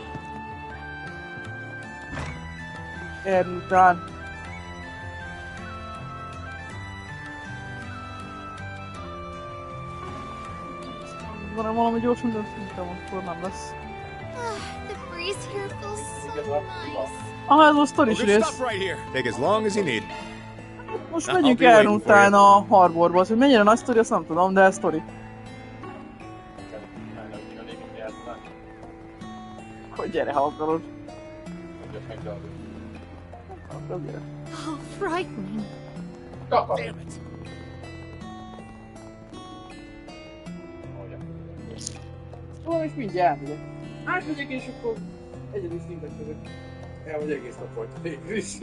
Érni után. Valami gyorsan, de szerintem akkor nem lesz. The breeze here feels so nice. Ez a sztoris rész. Take as long as you need. Most megyünk el utána a Harborba, hogy mennyire nagy sztori, azt nem tudom, de sztori. Hogy gyere, ha akarod. How frightening. Damn it. Szóval és mindjárt elmegyek. Átmegyek és akkor egyedül szintek közök. El vagy egész nap volt végül is.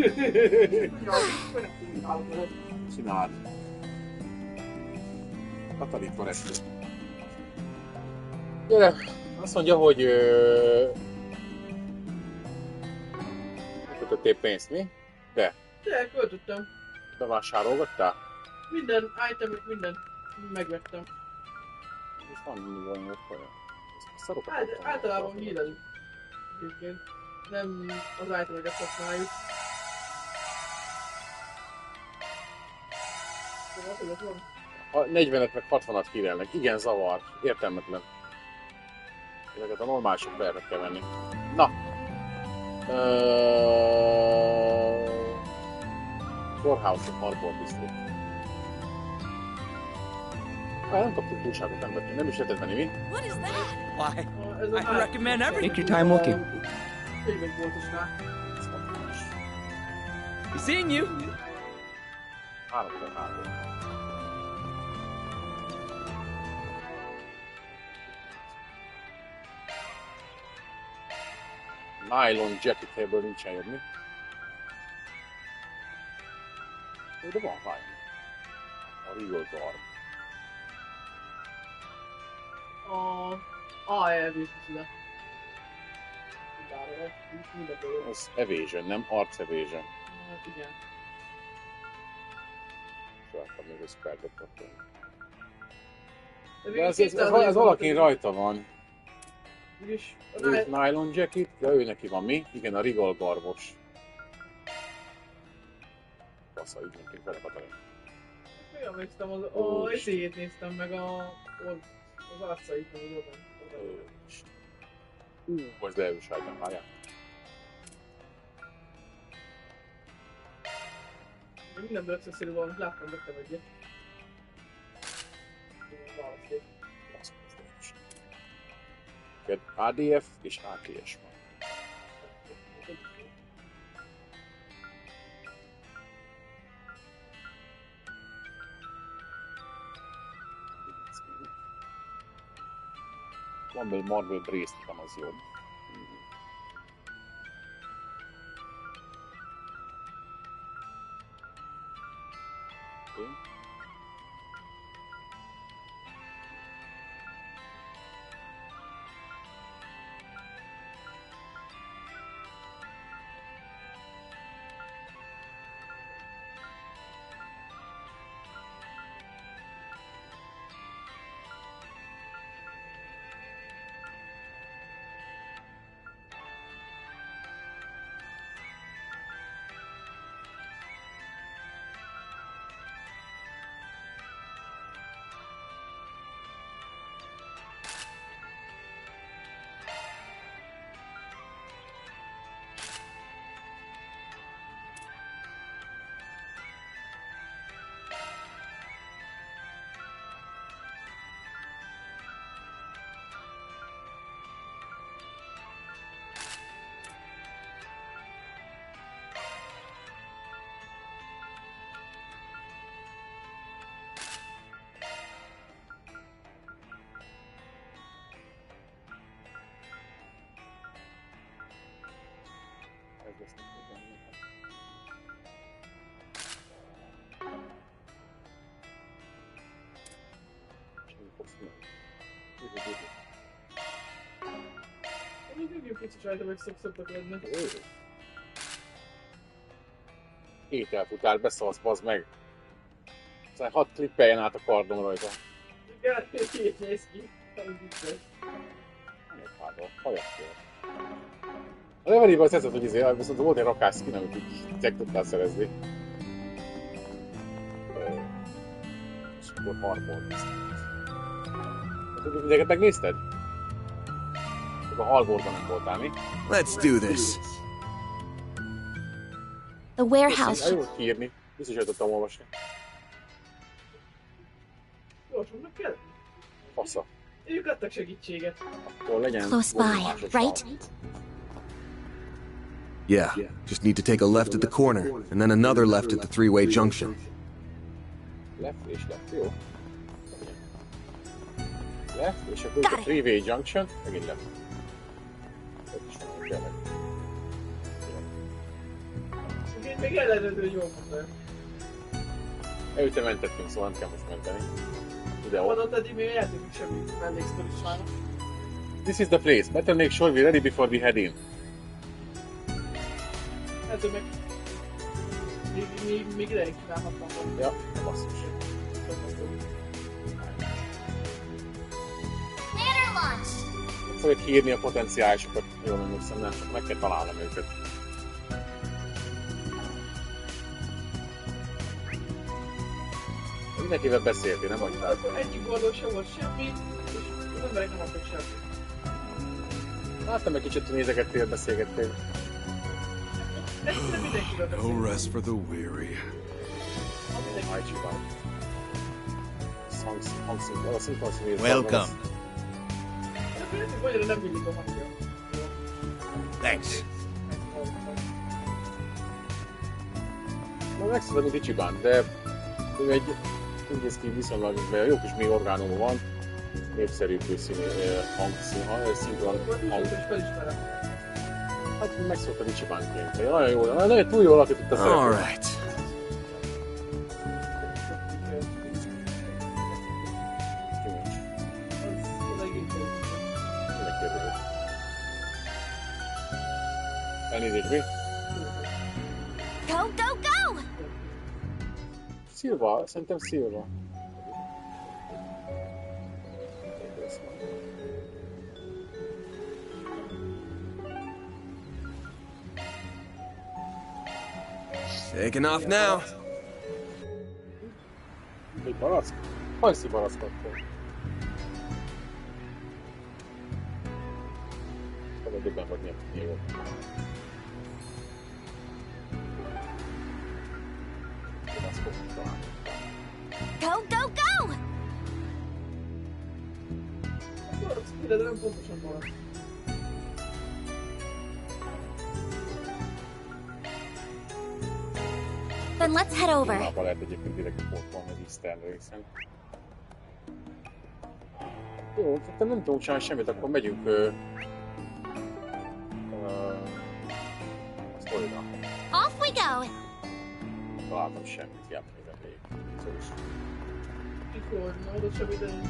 Csináld. Katalin van ezt. Gyere, azt mondja, hogy kötöttél pénzt, mi? De? De, költöttem. Bevásárolgattál? Minden itemét, mindent megvettem. És van mindig olyan ott olyan. Szarokat általában hílelünk. Egyébként. Nem az itemeket használjuk. A 40-et meg 60-at hírelnek. Igen, zavar. Értelmetlen. Ezeket a normálisok be kell venni. Na. Courthouse of Harbor District. Nem kaptunk túlságot embert, nem is lehetett venni, mi? What is that? Why, I recommend everything. Take your time looking. Be seeing you. 3x3. Nylon jacket-ből nincsen jobb, mi? De van fáj. A Real Guard. Elbírsz ide. Az evasion, nem arc evasion. Hát igen. Sajnálom, még ez perdettem. De ez valakin rajta van. Nylon jacket, de ő neki van mi? Igen, a rigol garbos. Bassza, így mentünk vele Katalin. Olyan néztem, az esélyét néztem meg az arcait, meg az oda. Most leerősájtam, várjál. Minden bőrszösszörű valamit láttam, vettem egyet. ADF és ATS van. Van még Marvel részt, van az jobb. Még kicsit rajta meg szoktak lenni. Két elfutár, beszalsz, bazd meg! Aztán 6 klippeljen át a kardom rajta. Igen, így néz ki. Nem vicces. Hádol, hajat kér. A levelében az tetszett, hogy viszont volt egy rakás skin, amit így meg tudtál szerezni. És akkor Harbor biztos. Mindeket megnézted? Csak a Harborban nem voltál, mi? Let's do this. The warehouse. Jó kiírni. Biztos, hogy tudtam olvasni. Gyorsan meg kell. Fasza. Ők adtak segítséget. Akkor legyen... Close by, right? Yeah, just need to take a left at the corner, and then another left at the three-way junction. Left és left, jó. Left, és akkor a three-way junction, megint left. Én még ellenőrző, hogy jól mondta. Előtte mentettünk, szóval nem kell most menteni. Ide Mondott eddig még a játékok semmi melléksztor is válnak. This is the place. Better make sure we're ready before we head in. Hát meg... Még ideig csinálhattam volna. Ja, basszus. Banner launch! Fogja kiírni a potenciálisokat, jól emlékszem, nem csak meg kell találnom őket. Mindenkivel beszéltél, nem hagytál? Akkor egyik oldal sem volt semmi, és az emberek nem adtak semmit. Láttam egy kicsit, hogy nézegettél, beszélgettél. Egyszerűen mindenkivel beszéltél. No rest for the weary. Welcome. Magyarul nem mindig a hangja. Thanks. Na megszólal, mint Ichiban, de ő egy úgy néz ki viszonylag, mert jó kis mély orgánuma van, népszerű szinkron hang. Hát megszóltad Ichibanként, nagyon jó, nagyon túl jól alakított a szerepet. Alright. Elnézést, mi? Go, go, go! Szilva, szerintem Szilva. Taking off now. Egy barack? Hajszi barackot volt. Talán döbben vagy milyen jó. Go, go, go! De nem pontosan van. Then let's head over. Abba lehet egyébként direkt portolni az Eastern részen. Jó, tehát nem tudunk csinálni semmit, akkor megyünk Florida. Off we go! Találtam semmit, játszani végig. Szóval Mikor? Na, oda sem ide nincs.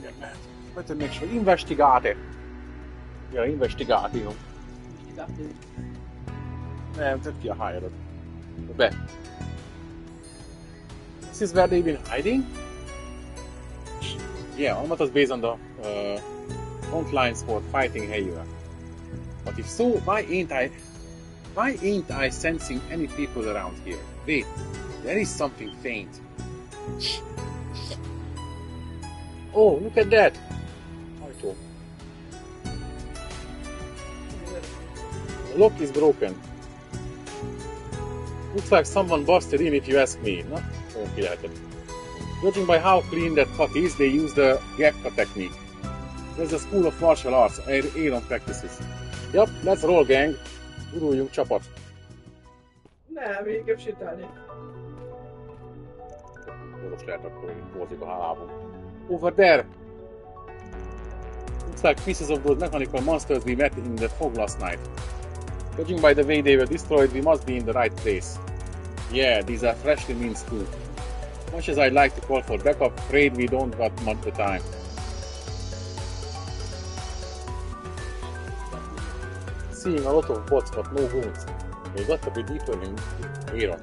igen, lehet. Vagy még sem investigate. Ja, investigation. Nem, tedd ki a hájadat. Be. This is where they've been hiding? Yeah, almost was based on the front lines for fighting Hayward. But if so, why ain't I sensing any people around here? Wait, there is something faint. Oh, look at that! Ajtó. The lock is broken. Looks like someone busted in if you ask me. Na, olyan ki lehetett. Judging by how clean that cut is, they use the Gekka technique. There's a school of martial arts, Aaron practices. Yup, let's roll, gang. Guruljunk, csapat. Nem, inkább sétálni. Most lehet akkor mozik a hálában. Over there! Looks like pieces of those mechanical monsters we met in the fog last night. Judging by the way they were destroyed, we must be in the right place. Yeah, these are freshly minced too. Much as I'd like to call for backup, afraid we don't got much the time. Seeing a lot of bots but no wounds. They got to be deeper in Aaron.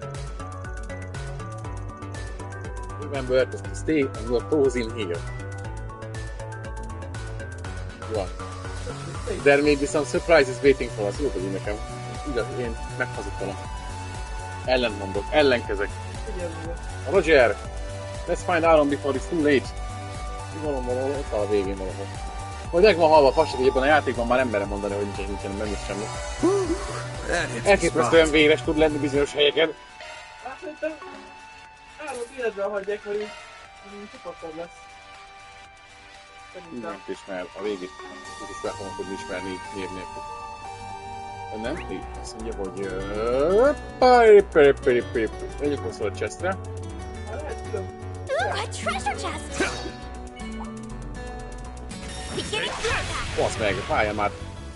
Remember to stay and your toes in here. What? There may be some surprises waiting for us. Jó, hogy nekem. Igaz, én meghazudtalom. Ellentmondok, ellenkezek. Roger! Let's find Aaron before it's too late. Valahol ott a végén valahol. Hogy meg van halva a pasik, hogy ebben a játékban már nem merem mondani, hogy nincsen benne semmi. Elképesztően véres tud lenni bizonyos helyeken. Hát szerintem Aaron életben hagyják, hogy így csapatosabb lesz. Mindent ismer, a végét is be fogom tudni ismerni név nélkül. Nem? Így azt mondja, hogy... Vegyük hozzá a chestre. Ooh, a treasure chest! Basz meg, fájja már!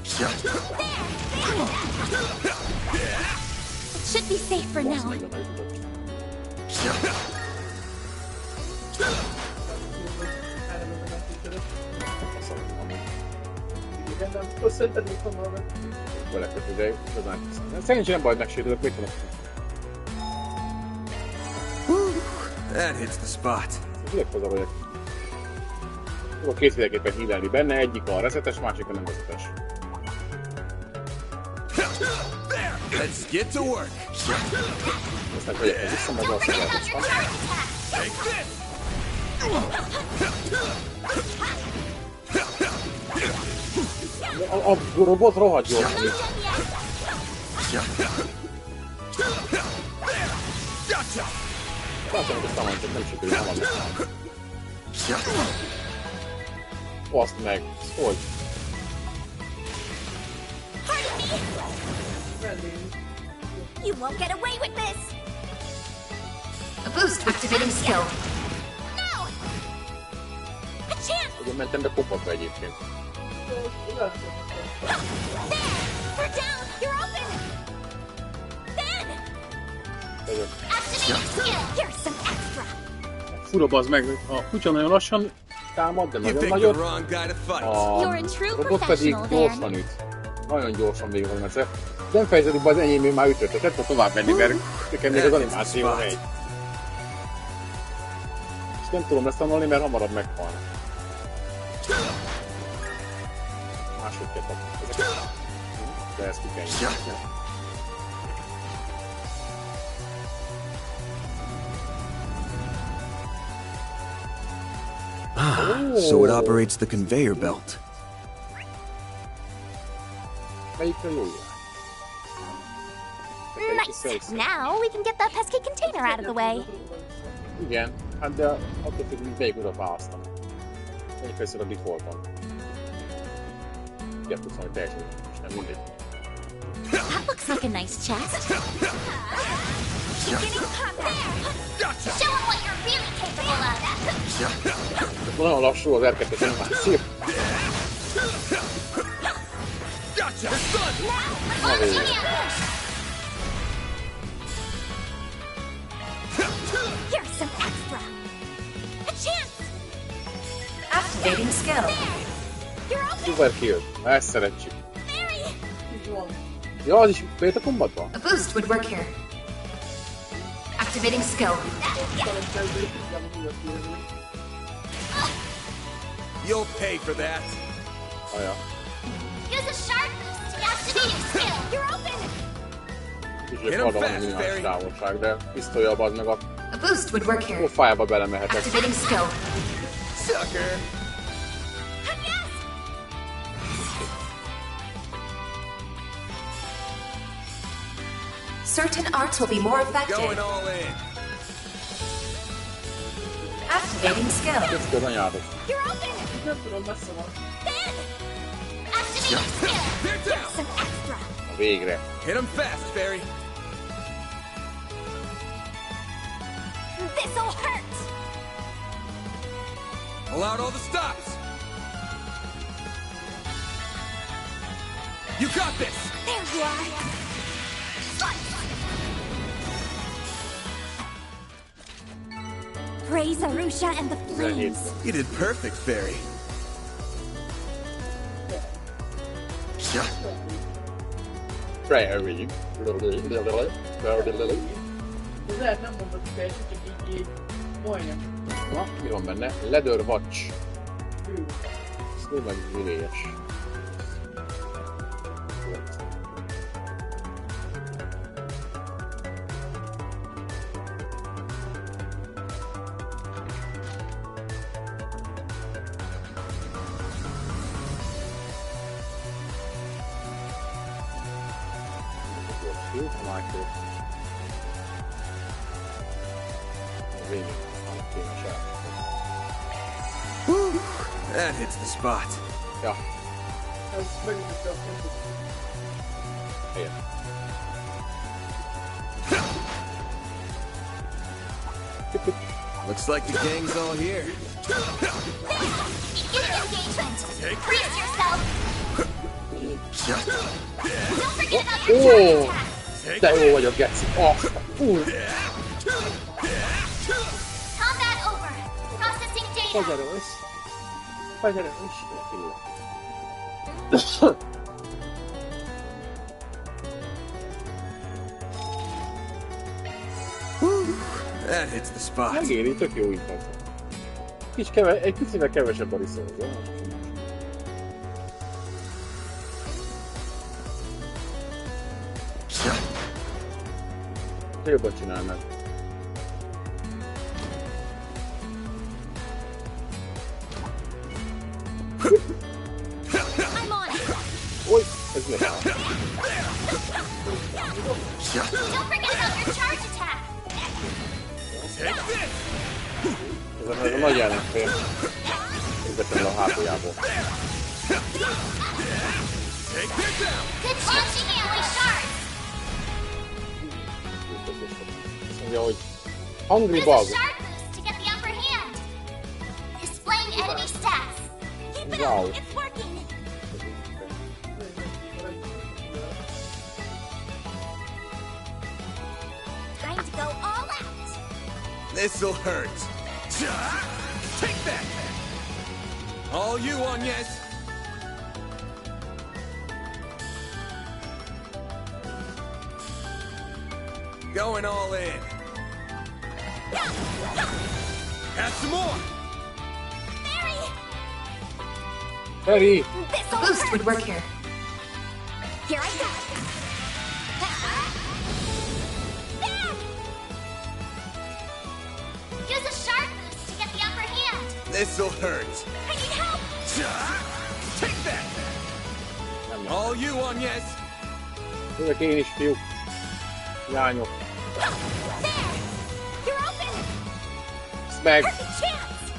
It should be safe for now. Szerintem még hamarabb. Belekött ide, igazán hiszem. Szerintem nem baj, megsérülök, mit tudok? That hits the spot. Direkt hozzá vagyok. Tudok kétféleképpen hílelni benne, egyik a reszetes, másik a nem reszetes. Let's get to work. Aztán vagyok, hogy vissza maga a széletes. A robot rohadt jól. Látom, hogy a szamant nem sikerül haladni. Baszd meg! Hogy? You won't get away with this! A boost activating skill. No! A chance! Ugye mentem be kopatba egyébként. There! We're down! You're open! Ben! Activating skill! Here's some extra! Fura bazd meg, a kutya nagyon lassan támad, de You nagyon picked the nagyot. wrong guy to fight. You're a true Robot pedig professional, gyorsan then. üt. Nagyon gyorsan végig van egyszer. Nem fejeződik be az enyém, én már ütött. Tehát nem tovább menni, mert nekem még az animáció megy. És nem tudom ezt tanulni, mert hamarabb meghalnak. Máshogy kell kapni ezeket. De ezt ki kell nyitni. So it operates the conveyor belt. Melyikre jó irány? Nice. Now we can get that pesky container out of the way. Igen, hát de attól függ, hogy melyik utat választanak. Melyik először a defaulton. Igen, tudsz valami teljesen, és nem mindegy. That looks like a nice chest. Beginning combat. Show 'em what you're really capable of. Nagyon lassú az R2-es animáció. Gotcha! Now, on to the ambush. Here's some extra. A chance. Activating skill. You're open. Super kill. Ezt szeretjük. Mary. Ja, az is bejött a kombatba? A boost would work here. Activating skill. You'll pay for that. Aja. Use a sharp boost to activating skill. You're open. Kicsit arra van minimális távolság, de pisztolya az meg a A boost would work here. pofájába belemehetek. Activating skill. Sucker! Yes. Certain arts will be more effective. Going all in. Activating skill. Pisztoly anyátok. You're open. Nem tudom, messze van. Then. Activating skill. They're down. Some extra. A végre. Hit him fast, Fairy. This'll hurt. Pull out all the stops. You got this. There you are. Praise Arusha and the flames. You did perfect, Fairy. Prairie. Ez lehet nem mondod teljesen, csak így majdnem. Na, mi van benne? Leather Watch. Ez nem meg ülélyes. That hits the spot. Ja, Ez megütötte a fontot. igen. Looks like the gang's all here. Begin engagement. Brace yourself. Don't forget about your Ó, charge attack. de jó vagyok, Geci. Combat over. Processing data. Fagyarolsz. Fagyarolsz. That hits the spot. Megéri, tök jó infant. Egy picivel kevesebb a resource. Jobban csinálnád. I'm on it. Oly, ez mi? Don't forget about your charge attack. Ez a nagy ellenfél. Közvetlenül a hátuljából. Good punching, Ally Shards. Azt mondja, hogy Hungry Use Bug. a sharp boost to get the upper hand. Displaying enemy stats. Keep it Wow. up. It's working. Time to go all out. This'll hurt. Take that. All you, Agnes. Going all in. Add some more. Harry! A boost would work here. Here I go. Use a sharp boost to get the upper hand. This'll hurt. I need help. Take that. All you, Agnes. Ezek én is, fiúk. Lányok. There. You're open. Meg. Perfect chance.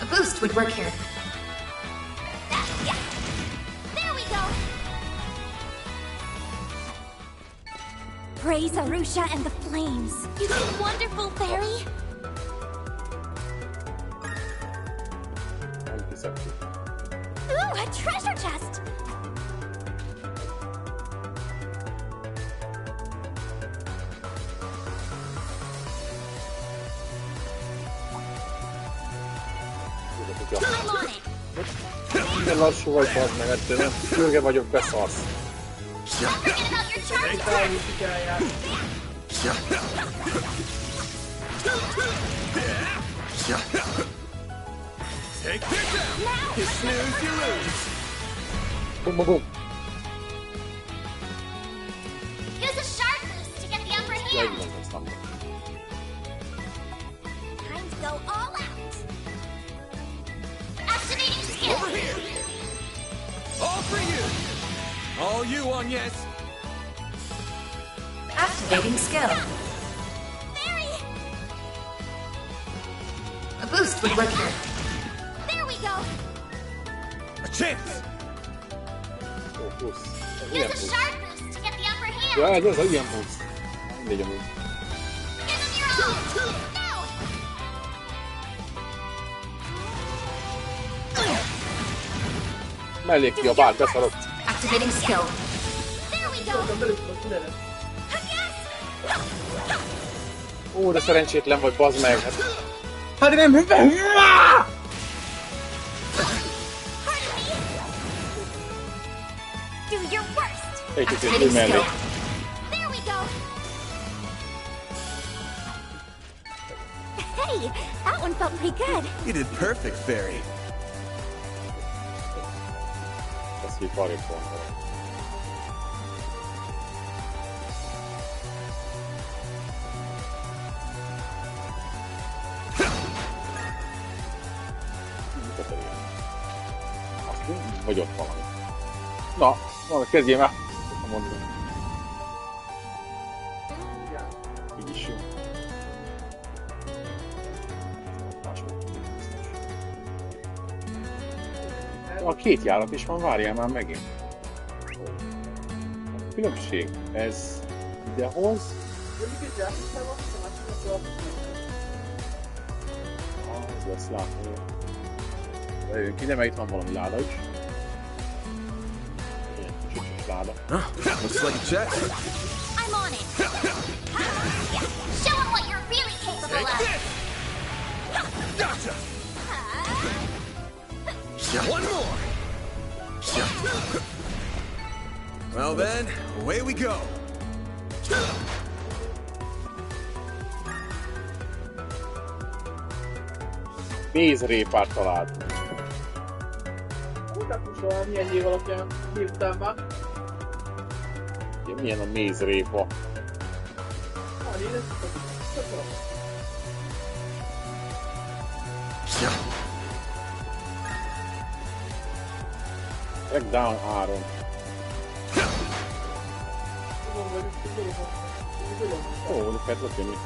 A boost would work here. There we go. Praise Arusha and the flames. You did wonderful, Fairy. Nem hiszem ki. Ooh, a treasure chest. I'm on it. Milyen lassú vagy, bazd meg, ettől nem fürge vagyok, beszarsz. Don't forget about your charge attack. Take this out. You snooze, you lose. Bum, bum, bum. Use a sharp boost to get the upper Jaj, hand. van, aztán. Time to go all out. Activating skill. Over here. All for you. All you, Agnes. Activating skill. Fairy. A boost would work here. There we go. A chance. Ó, plusz. Ez Use ilyen a plusz. sharp boost to get the upper hand. Ja, ez az ilyen plusz. Mindegy amúgy. Give them your all. Now. Mellék ki a bár, beszarok. Activating skill. There we go. Ó, de szerencsétlen vagy, bazd meg. Hát, Hát nem hüve! Pardon me. Do your worst. egy kicsit Activating ül mellé. skill. There we go. Hey, that one felt pretty good. You did perfect, Fairy. Ezt így arrébb fontos. Vagy ott valami. Na, valami kezdjél már. Mondom. Így is jó. A két járat is van, várjál már megint. Különbség. Ez idehoz. Ez lesz látni. Lejjünk ide, mert itt van valami láda is. Ilyen kis láda. Looks like a chest. I'm on it. Show them what you're really capable Take of. this. Gotcha. One more. Well then, away we go. Mézrépát talált. Mutatni soha milyen év alapján hívtál már. Ja, milyen a mézrépa? Van ide, köszönöm. Track down Áron. Ó, de fel tudok jönni.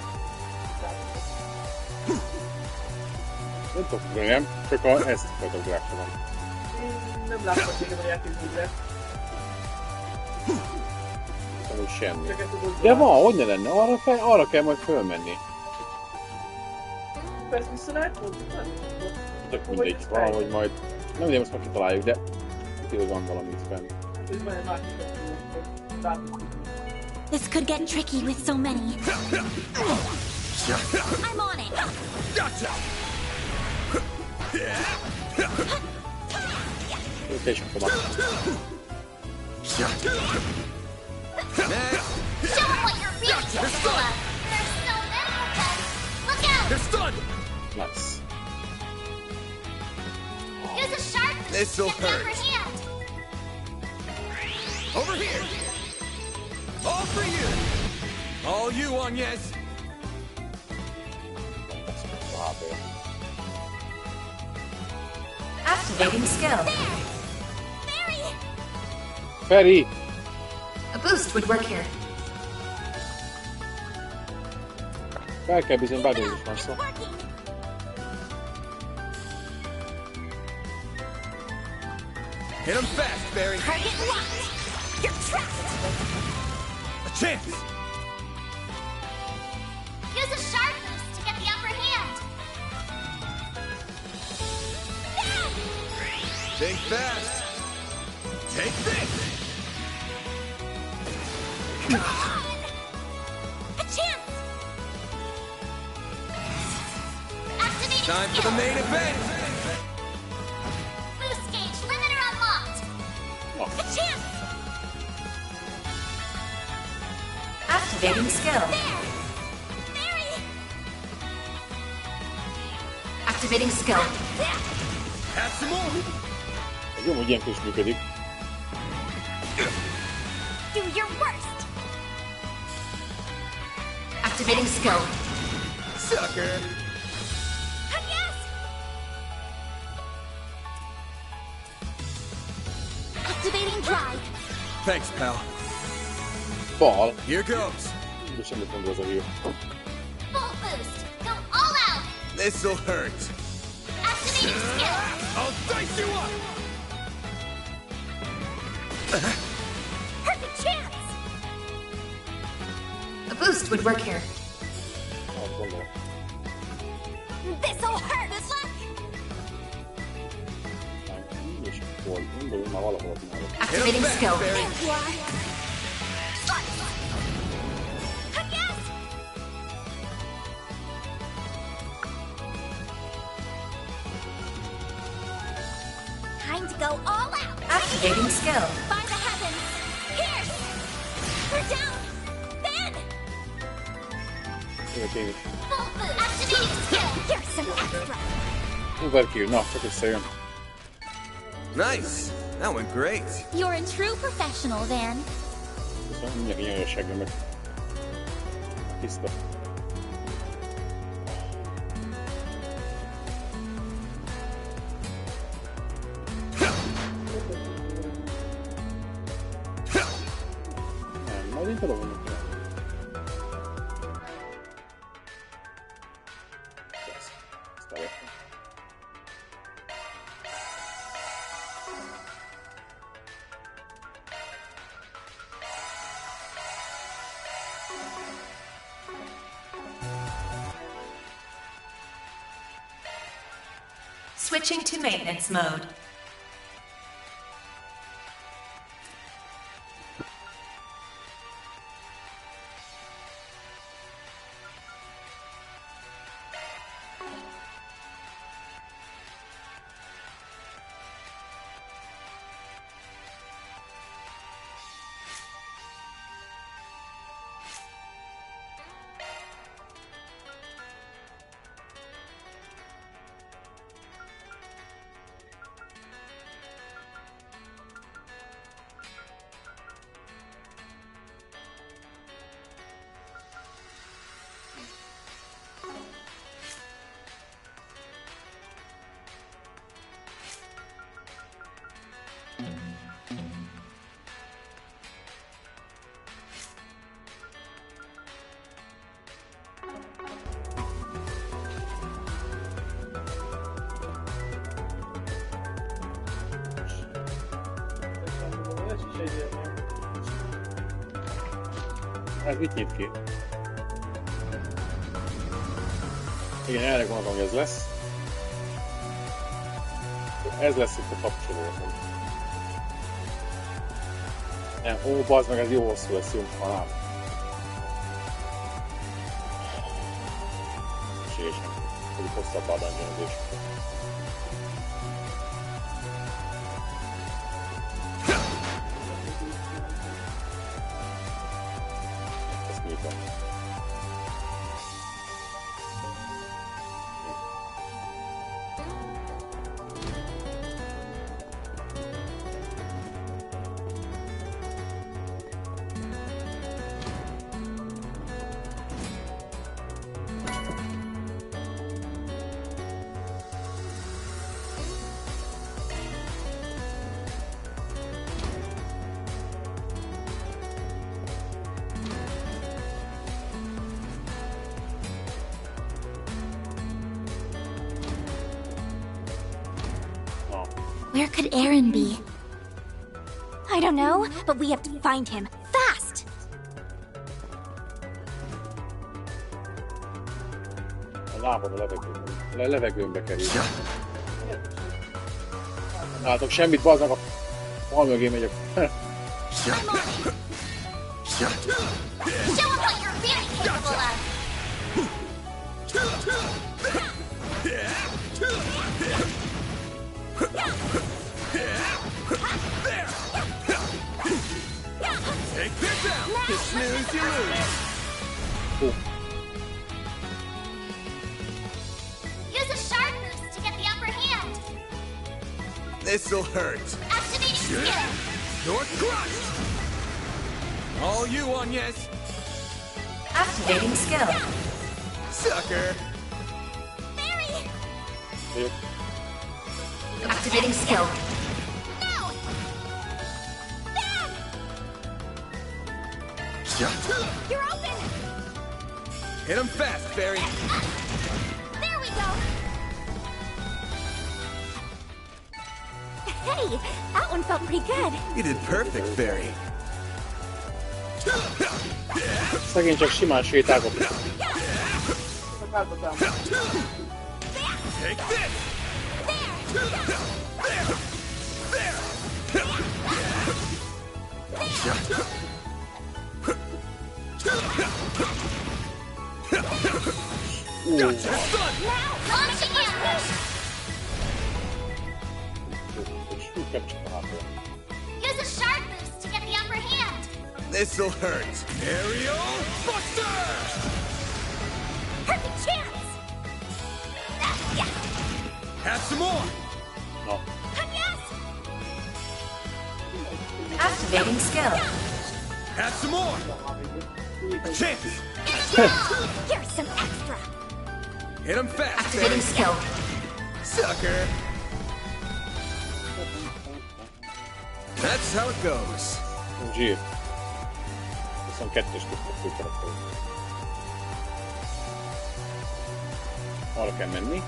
Nem tudok ugrani, nem? Csak ezt fotográfra van. Én nem láttam még a játékmódra. Amúgy semmi. De van, hogy ne lenne? Arra kell majd fölmenni. Persze vissza lehet mondani? Tök mindegy, valahogy majd... Nem tudom, azt meg kitaláljuk, de... Itt van valamit fenn. Ez van egy másik látom. This could get tricky with so many. I'm on it. Gotcha. Te is akkor már. Show 'em what you're really capable of. There's so many of them. Look out! They're stunned! Nice. Use a sharp boost This'll to get the upper hurt. hand. Over here! All for you! All you, Agnes! Activating skill. Feri! A boost would work here. Fel kell bizony bedőzni is van szó. Hit him fast, Barry! Target locked. You're trapped. A chance! Use a sharp boost to get the upper hand. Think fast! Take this! A chance. Activating Time for skill. the main event! Boost gauge limiter unlocked. A chance. Activating skill. Barry. Activating skill. Have some more! Jó, hogy ilyenkor is működik. Do your worst. Activating skill. Sucker! Yes. Activating drive. Thanks, pal. Bal. Here goes. De semmit mondja az a hír. Full boost. Go all out. This'll hurt. Activating skill. I'll dice you up! Perfect chance. A boost would work here. Azt gondolom. This'll hurt. Good luck. És akkor gondolom már valahol ott már. Activating skill. There you are. Yes. Time to go all out. Activating skill. By the heavens. Here. We're down. Then. Jövök én is. Full boost. Activating skill. Here's some extra. Overkill, na, csak összejön. Nice. That went great. You're a true professional, then. Viszont mindjárt ilyen jösségremek. Tiszta. Nem, majd így találom. Ezt elértem. Switching to maintenance mode. Ez mit nyit ki? Igen, erre gondolom, hogy ez lesz. Ez lesz itt a kapcsoló. Nem, ó, bazd meg, ez jó hosszú lesz, jó, halál. Sésen. Hogy hosszabb a dungeonzés. Szuper. Where could Aaron be? I don't know, but we have to find him. Fast! A lábad a levegőmbe kerül. Nem látok semmit, bazd meg a fal mögé megyek. Show him what you're really capable of! Take this out! You snooze, you lose! Use a sharp boost to get the upper hand! This'll hurt. Activating skill! You're crushed! All you, Agnes! Activating skill. Sucker! Barry! Activating skill. No! Bam! You're open! Hit him fast, Barry! There we go! Hey, that one felt pretty good. You did perfect, Barry. Szegény csak simán sétálok. Take this! Gotcha! Launching ambush! Use a sharp boost to get the upper hand! This'll hurt. Aerial Buster! Perfect chance! Have some more! No. Yes! Activating skill. Have some more! A chance! Here's some extra! Hit him fast, Activating Barry! skill. Sucker! That's how it goes. Zsír. 22-es tudtak főkarakter. Arra kell menni.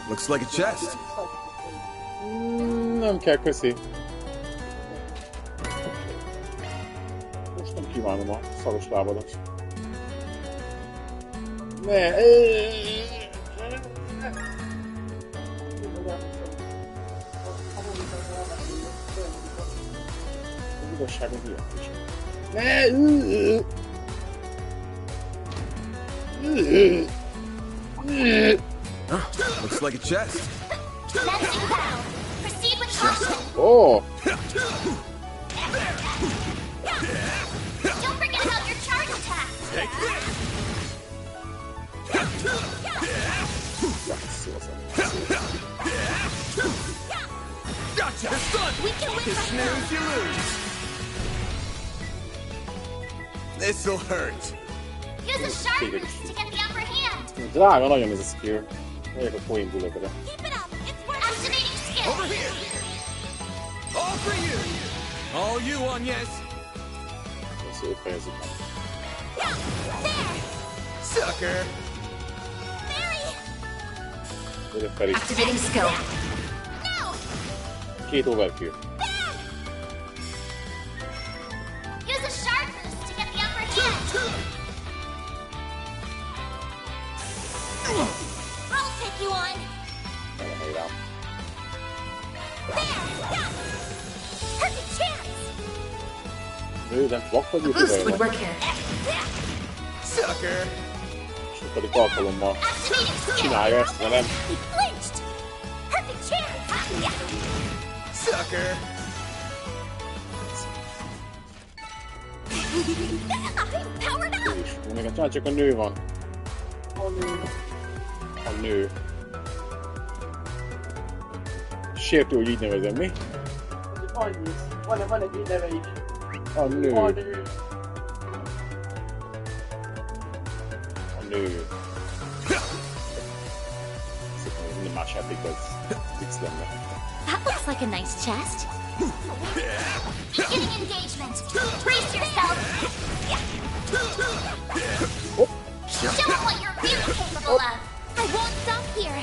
Looks like a chest. Nem kell, köszi. Most nem kívánom a szaros lábadat. Ne! Az igazságon ilyet is. Ne! Looks like a chest. Menacing bow! Proceed with caution! Oh! Don't forget about your charge attack! Take this! Gotcha! You're stunned! We can win You right snooze, you lose! This'll hurt. Use a sharp boost to get the upper hand! Drága nagyon ez a skill. Megyek a coin bulletre. Keep it up! It's working! Activating skill! Over here! All for you! All you, Agnes! Szép fejezzük meg. There! Sucker! Barry! Gyere fel itt. Activating skill. No! 2 overkill. Bam! Use a sharp boost to get the upper hand! I'll take you on! Hajrá. There! Perfect chance! Ő nem vak vagy Boost youtuber would van? work here. Sucker! Sokadik alkalommal Activating skill! csinálja ezt velem. He flinched! Sucker! I'm powered up! Még csak a nő van. A nő. Sértő, hogy így nevezem, mi? Annyi. Van egy így neve is. A nő. A nő. A nő. Szerintem minden más játékban ez X lenne. That looks like a nice chest. Beginning engagement. Brace yourself. Show them what you're really capable of. I won't stop here.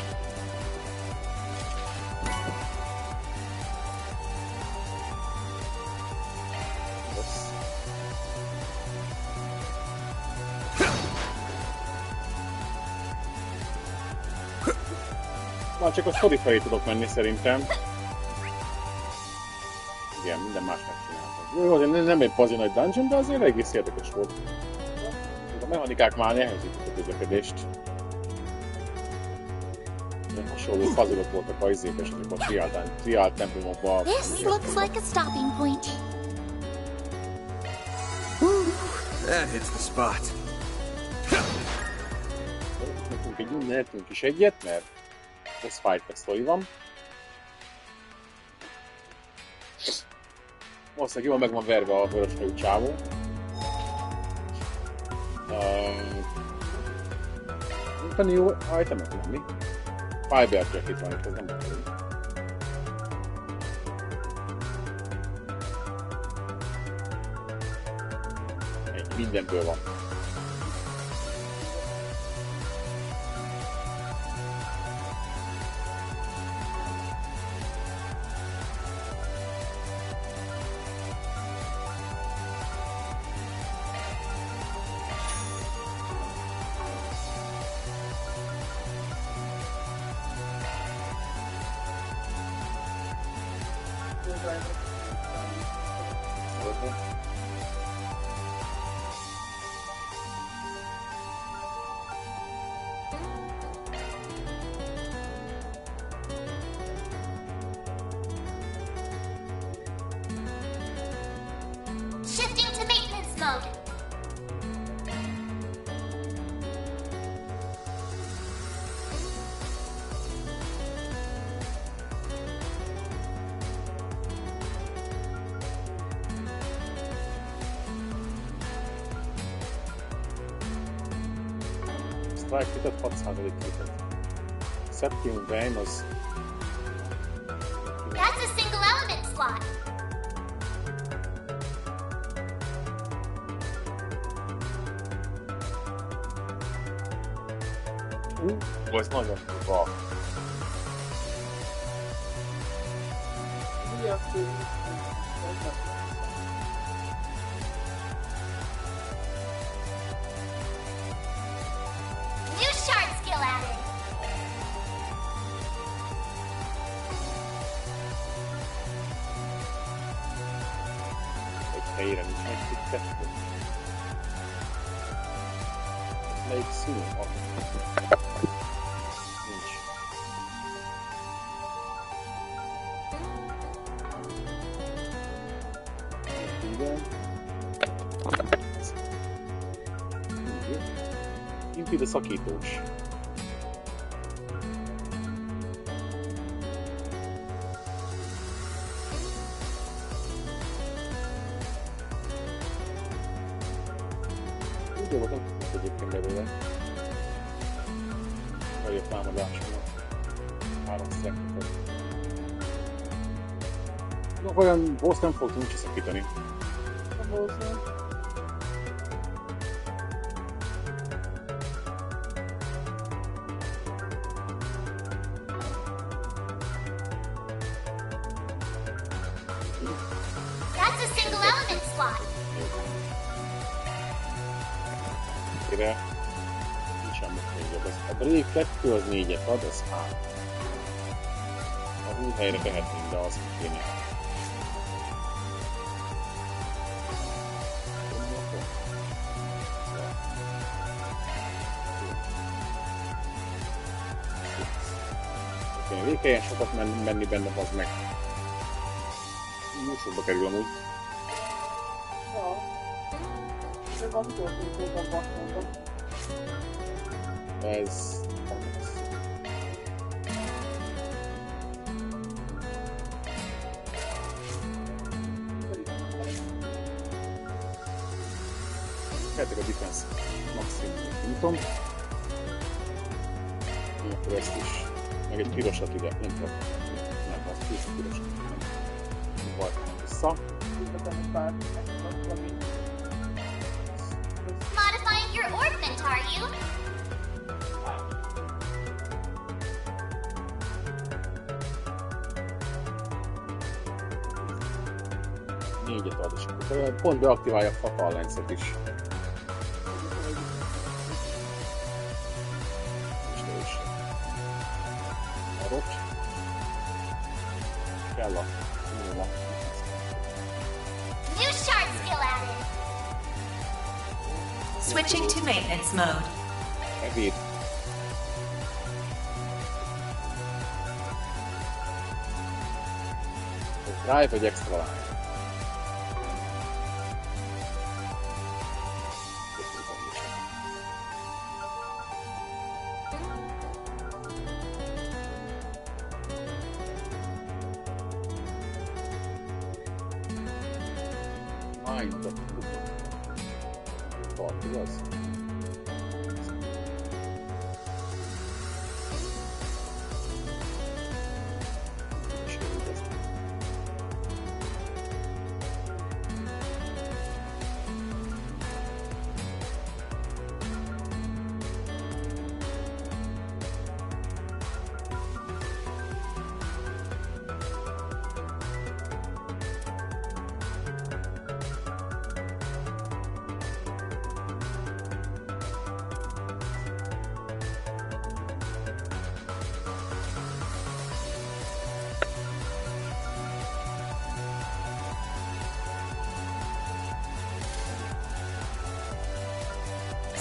Már csak a story felé tudok menni szerintem. Igen, minden más megcsináltam. Jó, azért nem egy pazi nagy dungeon, de azért egész érdekes volt. A mechanikák már nehezítik a közlekedést. Ilyen hasonló puzzle-ok voltak a izékes, ezek a triál templomokban. This looks like a stopping point. That hits the spot. Nekünk is egyet, mert ez fight story van. Valószínűleg jól meg van verve a vöröshajú csávó. Utána jó itemek nem mi? Fiber jacket van itt, ez nem tudom. Mindenből van. Shifting to maintenance mode. Strike hitet 6% hitet. Septium Vein az... That's a single element slot. Ez nagyon durva. New shard skill added. Egy helyére nincs megtisztető. Ez melyik színű? Nincs. Igen. Impid a szakítós. Úgy volt, nem tudtuk egyébként belőle. Nagyobb támadásomat. 3 szektor. Olyan boss nem fog tudni szakítani. That's a single element slot. Kire nincs semmit még jobb. A Break 2 az 4-et ad, az 3. A új helyre behetnénk, de az kéne. kéne. Végig kelljen sokat menni benne, az meg. Jó sokba kerül amúgy. Ja. Ez az utolsó szóban bakmondom. Ez... Keltek a defense maximum nyitom. Akkor ezt is. Meg egy pirosat ide, nem tudom. Nem, az pirosat. Vagy vissza. Modifying your orbment, are you? Négyet ad, és akkor pont beaktiválja a Fatal Lens-et is. A rocs. Kell a nulla. New shard skill added. Switching to maintenance mode. Evét. Drive vagy extra line? Mind of part, igaz?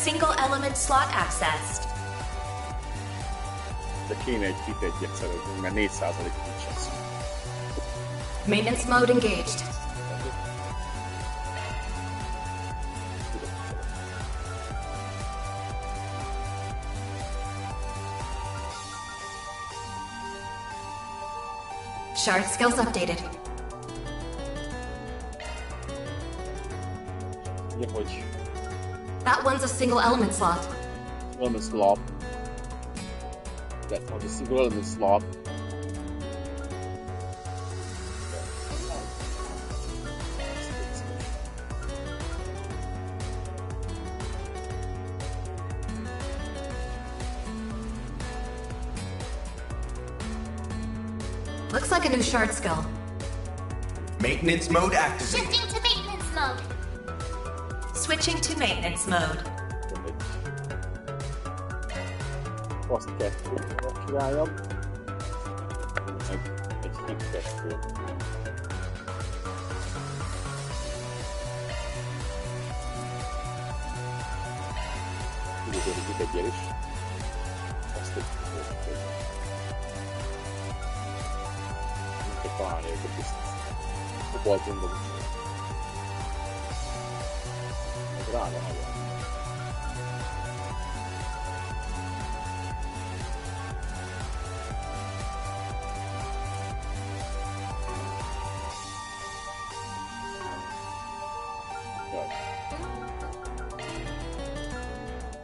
Single element slot accessed. De kéne egy hit egyet szerezni, mert 4% nincs az. Maintenance mode engaged. Shard skills updated. Ugye, hogy That one's a single element slot. element slot. That was a single element slot. Looks like a new shard skill. Maintenance mode activated. Shifting to maintenance mode. Switching to maintenance mode. Azt kettőt csináljam. Egy hit kettő. Úgy itt egyel is. Azt egy kettőt. Nem kell találni őket biztos. A baltonban is. Ez rága nagyon.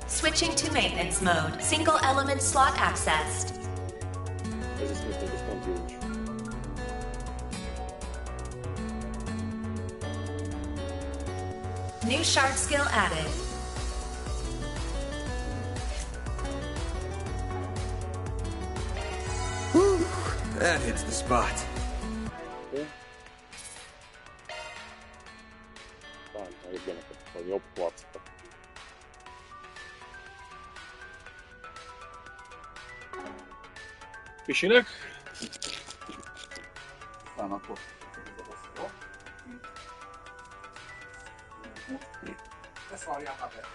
Switching to maintenance mode. Single element slot accessed. Ez is még egy pont jó is. New shard skill added. Whew, that hits the spot. A jobb arcokat. Pisinek. Aztán akkor ezt várják a be.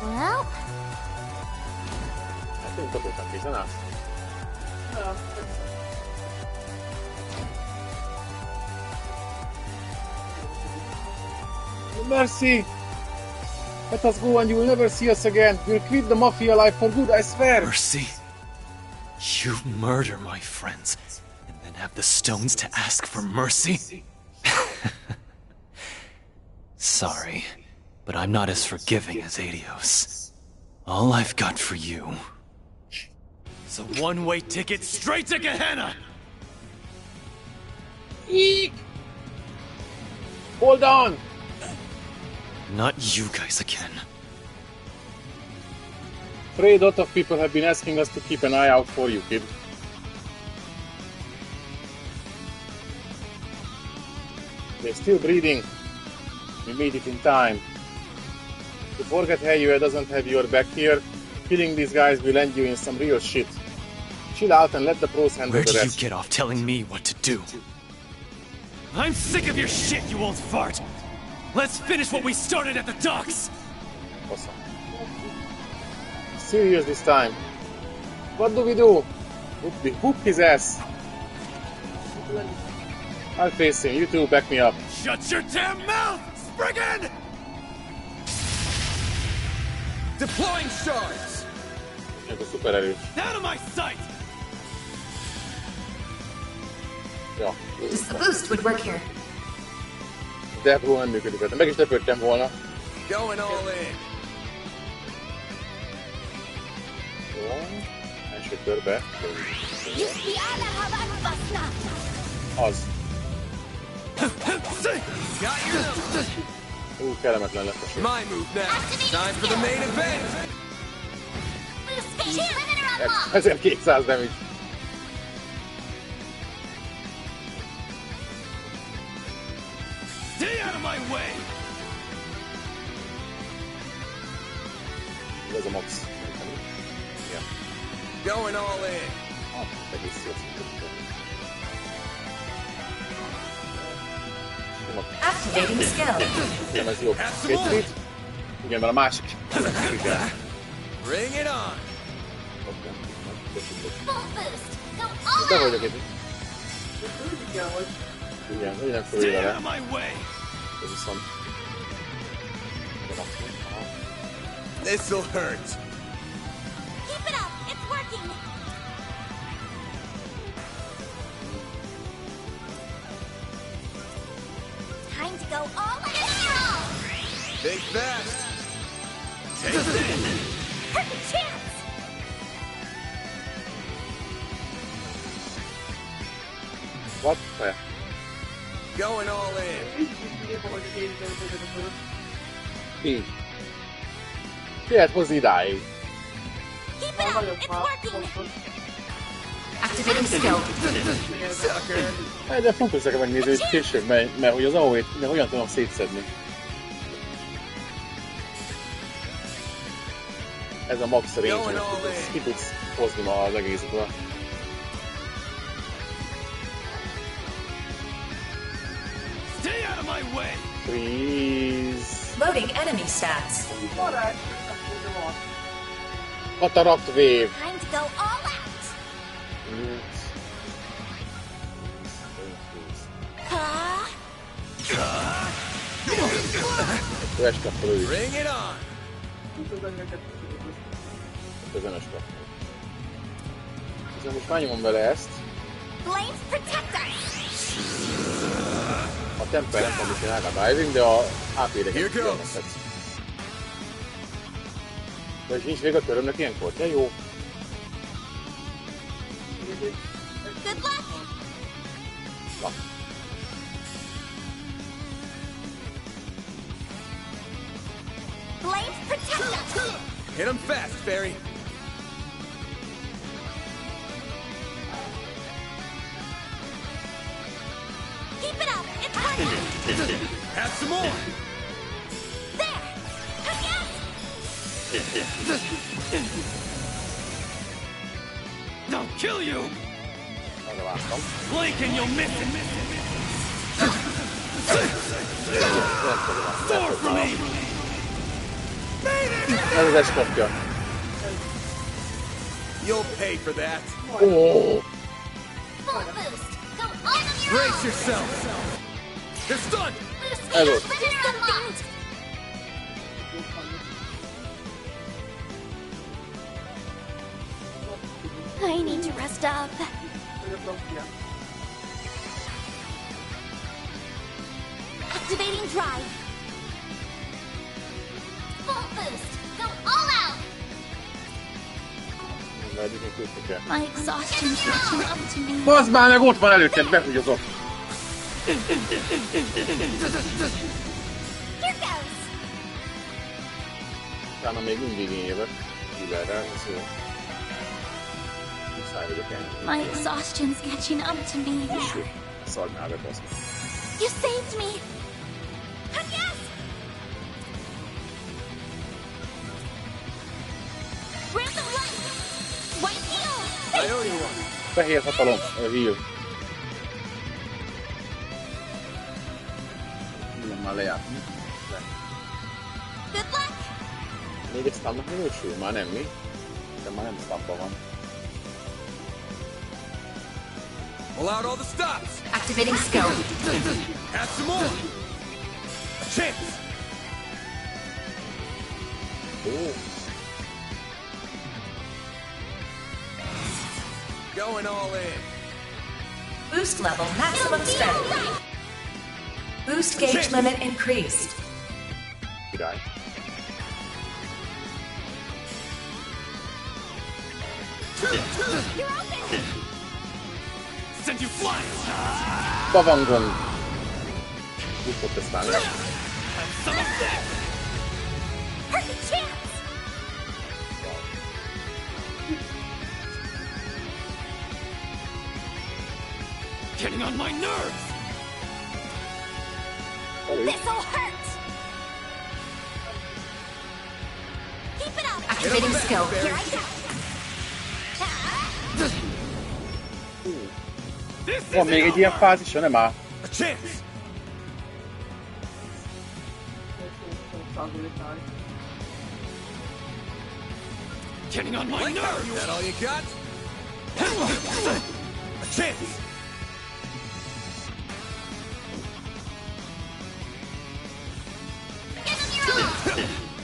Well, Hát én kapottam készen állsz. Mercy! Let us go and you will never see us again. We'll quit the mafia life for good, I swear! Mercy? You murder my friends, and then have the stones to ask for mercy? Sorry, but I'm not as forgiving as Adios. All I've got for you is a one-way ticket straight to Gehenna! Eek! Hold on! Not you guys again. Afraid a lot of people have been asking us to keep an eye out for you, kid. They're still breathing. We made it in time. To forget Heyu doesn't have your back here, killing these guys will end you in some real shit. Chill out and let the pros handle Where the do you rest. get off telling me what to do? I'm sick of your shit, you old fart! Let's finish what we started at the docks! Awesome. Serious this time. What do we do? We hook his ass. I'll face him. You two back me up. Shut your damn mouth, Spriggan! Deploying shards! Ez a szuper erős. Out of my sight! Ja. Just the boost would work here. De hol nem működik, hát meg is lepődtem volna. Going all in. Jó. Első körbe. Az. Kellemetlen lett a sor. My move now. Time for the main event. 1200 damage. Stay out of my way. Ez a max. Ja. Going all in. Egész jó. Activating skill. Igen, ez jobb. Két. Igen, mert a másik. Bring it on. De vagyok itt. Igen, hogy nem fölé vele. Ez viszont... This'll hurt. Keep it up. It's working. Time to go all in. Think fast. Take this. Perfect chance. What the? Going all in. Így. Kihet hozni idáig. Keep it up. It's working. Activating skill. De fontos nekem megnézni, hogy később, mert hogy az AOE-t hogyan tudom szétszedni. Ez a max range, amit ki tudsz hozni ma az egészből. Stay out of my way. Freeze. Loading enemy stats. Cataract Wave. Time to go all out. Flash kapcsoló is. Bring it on! Közönes kapcsoló. Most megnyomom vele ezt. Flames protect us. A temper nem tudom, mit csinál a diving, de a HP-re kijelentett. De és nincs még a körömnek ilyenkor, de jó. Good luck. Flames protect us. Hit him fast, Barry. Keep it up. It's working. Have some more. There. I'll kill you! Megvártam. Blink and you'll miss it! Far from me! Ez az eskapja. You'll pay for that. Oh. Full boost. Go on your Brace own. yourself. They're stunned. Boost Ez speed ott. limiter unlocked. I need to rest up. Activating drive. Full boost. Go all out. Mindegyik még küzdni kell. My exhaustion's catching up to me. Bazd már meg, ott van előtted, behugyozok. Here goes. Utána még mindig én jövök. Kiverrel, ez jó. Muszáj vagyok ennyi. My exhaustion's catching up to me. Szagd be, bazd. You saved me. Yes. Random light. White heal. I owe you one. Fehér hatalom, heal. Minden már lejárt. Good luck. Még egy stunnak minősül? Már nem mi? De már nem stunban van. Pull out all the stops. Activating skill. Have some more. A chance. Ó, Going all in. Boost level maximum strength. Boost gauge limit increased. király. Send you flying! Bavangong! Úgy fog tesztálni. Some of that! Perfect chance. Getting on my nerves! This'll hurt. Keep it up. Activating skill. Here I go. Van még egy ilyen fázis, nem áll? A chance. Getting on my nerves! That all you got? A chance.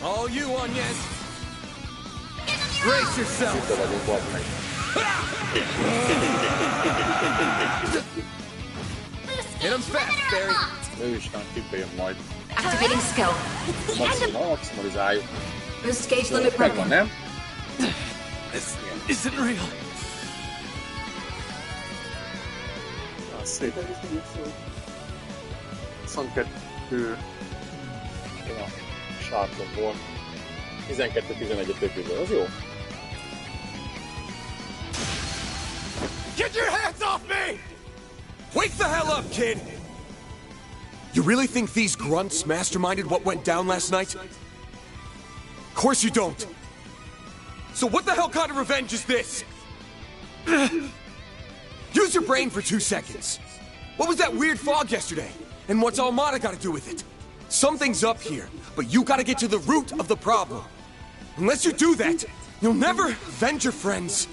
All you, Onion. Brace yourself. Itt vagyunk, bazd meg. Hit him fast, Barry. Ő is nem tipbe jön majd. Activating skill. Maximalizáljuk. Boost gauge limit Megvan, broken. nem? This isn't real. Az szép. 22 a sártlapból. 12-11 a többiből, az jó. Get your hands off me! Wake the hell up, kid! You really think these grunts masterminded what went down last night? Of course you don't. So what the hell kind of revenge is this? Use your brain for 2 seconds. What was that weird fog yesterday? And what's Almada got to do with it? Something's up here, but you gotta get to the root of the problem. Unless you do that, you'll never avenge your friends.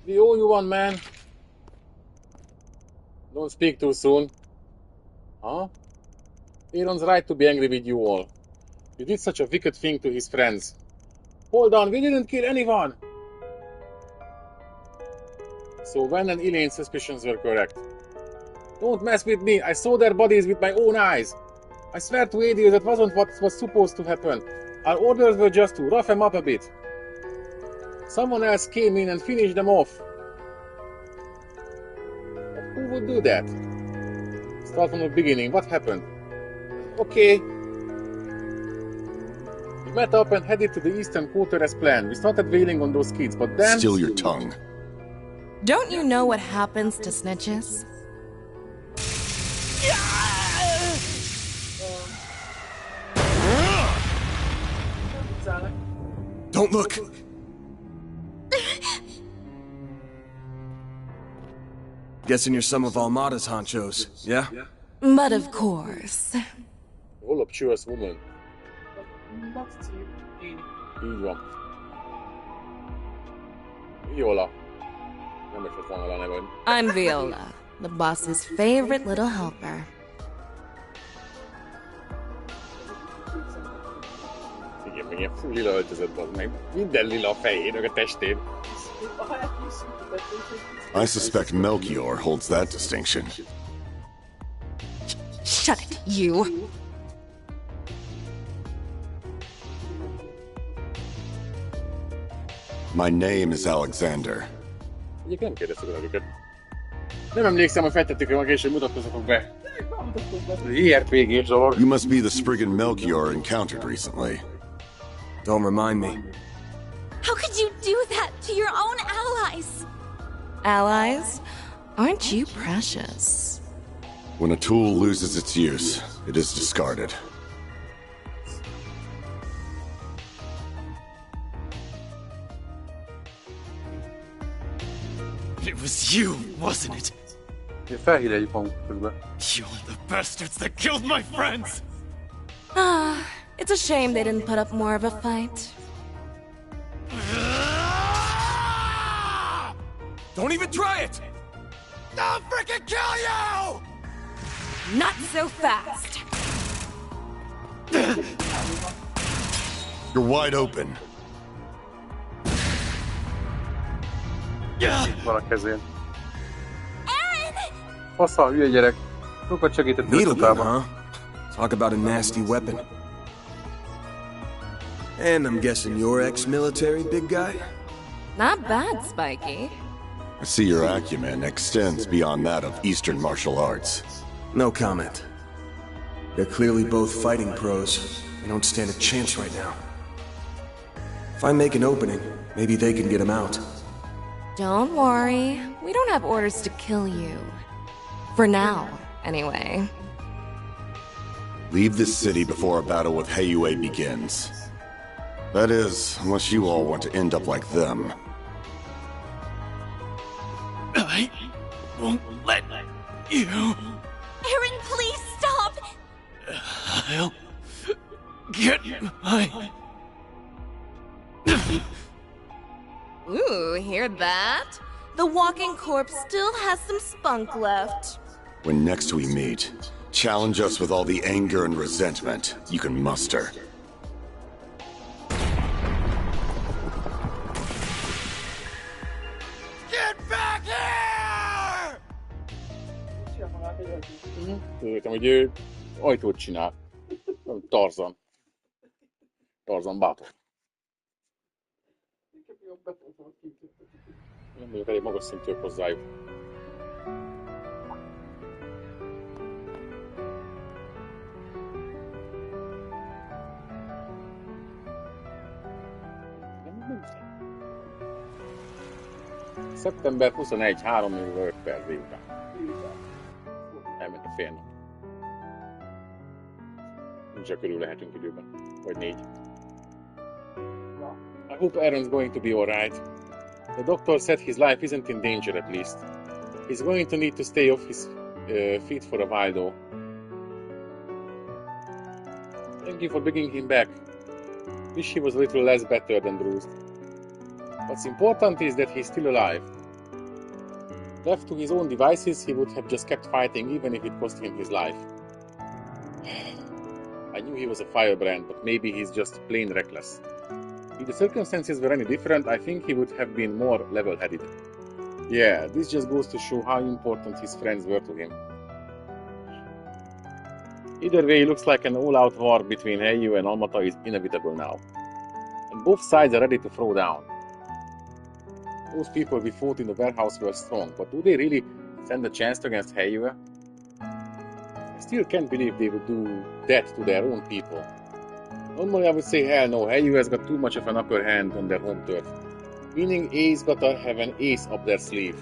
We owe you one, man. Don't speak too soon. Huh? Aaron's right to be angry with you all. You did such a wicked thing to his friends. Hold on, we didn't kill anyone! So Wen and Elaine's suspicions were correct. Don't mess with me, I saw their bodies with my own eyes. I swear to Adios that wasn't what was supposed to happen. Our orders were just to rough them up a bit. Someone else came in and finished them off. But who would do that? Start from the beginning, what happened? Okay. We met up and headed to the eastern quarter as planned. We started wailing on those kids, but then... Still your tongue. Don't you know what happens to snitches? Don't look! Guessing you're some of Almada's honchos, yeah? But of course. Voluptuous woman. Így van. Viola. Nem esett volna le neved. I'm Viola, the boss's favorite little helper. Igen, meg ilyen full lila öltözött az meg. Minden lila a fején, meg a testén. I suspect Melchior holds that distinction. Shut it, you! My name is Alexander. Egyébként nem kérdeztük meg őket. Nem emlékszem, hogy feltettük meg, és hogy mutatkozzatok be. IRPG-s dolog. You must be the Spriggan Melchior encountered recently. Don't remind me. How could you do that to your own allies? Allies? Aren't you precious? When a tool loses its use, it is discarded. It was you, wasn't it? Felhíreljük magunk közben. You're the bastards that killed my friends! Ah, it's a shame they didn't put up more of a fight. Don't even try it! I'll freaking kill you! Not so fast! You're wide open. Itt van a kezén. Fasza, hülye gyerek. Sokat segített Needle gun, csatában. huh? Talk about a nasty weapon. And I'm guessing you're ex-military, big guy? Not bad, Spiky. I see your acumen extends beyond that of Eastern martial arts. No comment. They're clearly both fighting pros. They don't stand a chance right now. If I make an opening, maybe they can get him out. Don't worry. We don't have orders to kill you. For now, anyway. Leave this city before a battle with Heiyue begins. That is, unless you all want to end up like them. I won't let you. Aaron, please stop! I'll get my... Ooh, hear that? The walking corpse still has some spunk left. When next we meet, challenge us with all the anger and resentment you can muster. Get back here! Tudtam, hogy ő ajtót csinál. Tarzan. Tarzan bátor. Nem vagyok elég magas szintűek hozzájuk. Szeptember 21, 3 óra 5 perc délután. Elment a fél nap. Nincs a körül lehetünk időben. Vagy 4. I hope Aaron's going to be alright. The doctor said his life isn't in danger, at least. He's going to need to stay off his feet for a while, though. Thank you for bringing him back. Wish he was a little less battered and bruised. What's important is that he's still alive. Left to his own devices, he would have just kept fighting even if it cost him his life. I knew he was a firebrand, but maybe he's just plain reckless. If the circumstances were any different, I think he would have been more level-headed. Yeah, this just goes to show how important his friends were to him. Either way, it looks like an all-out war between Heiyu and Almata is inevitable now. And both sides are ready to throw down. Those people we fought in the warehouse were strong, but do they really stand a chance against Heiyu? I still can't believe they would do that to their own people. Normally I would say hell no, Heiyu has got too much of an upper hand on their home turf. Meaning A's gotta have an ace up their sleeve.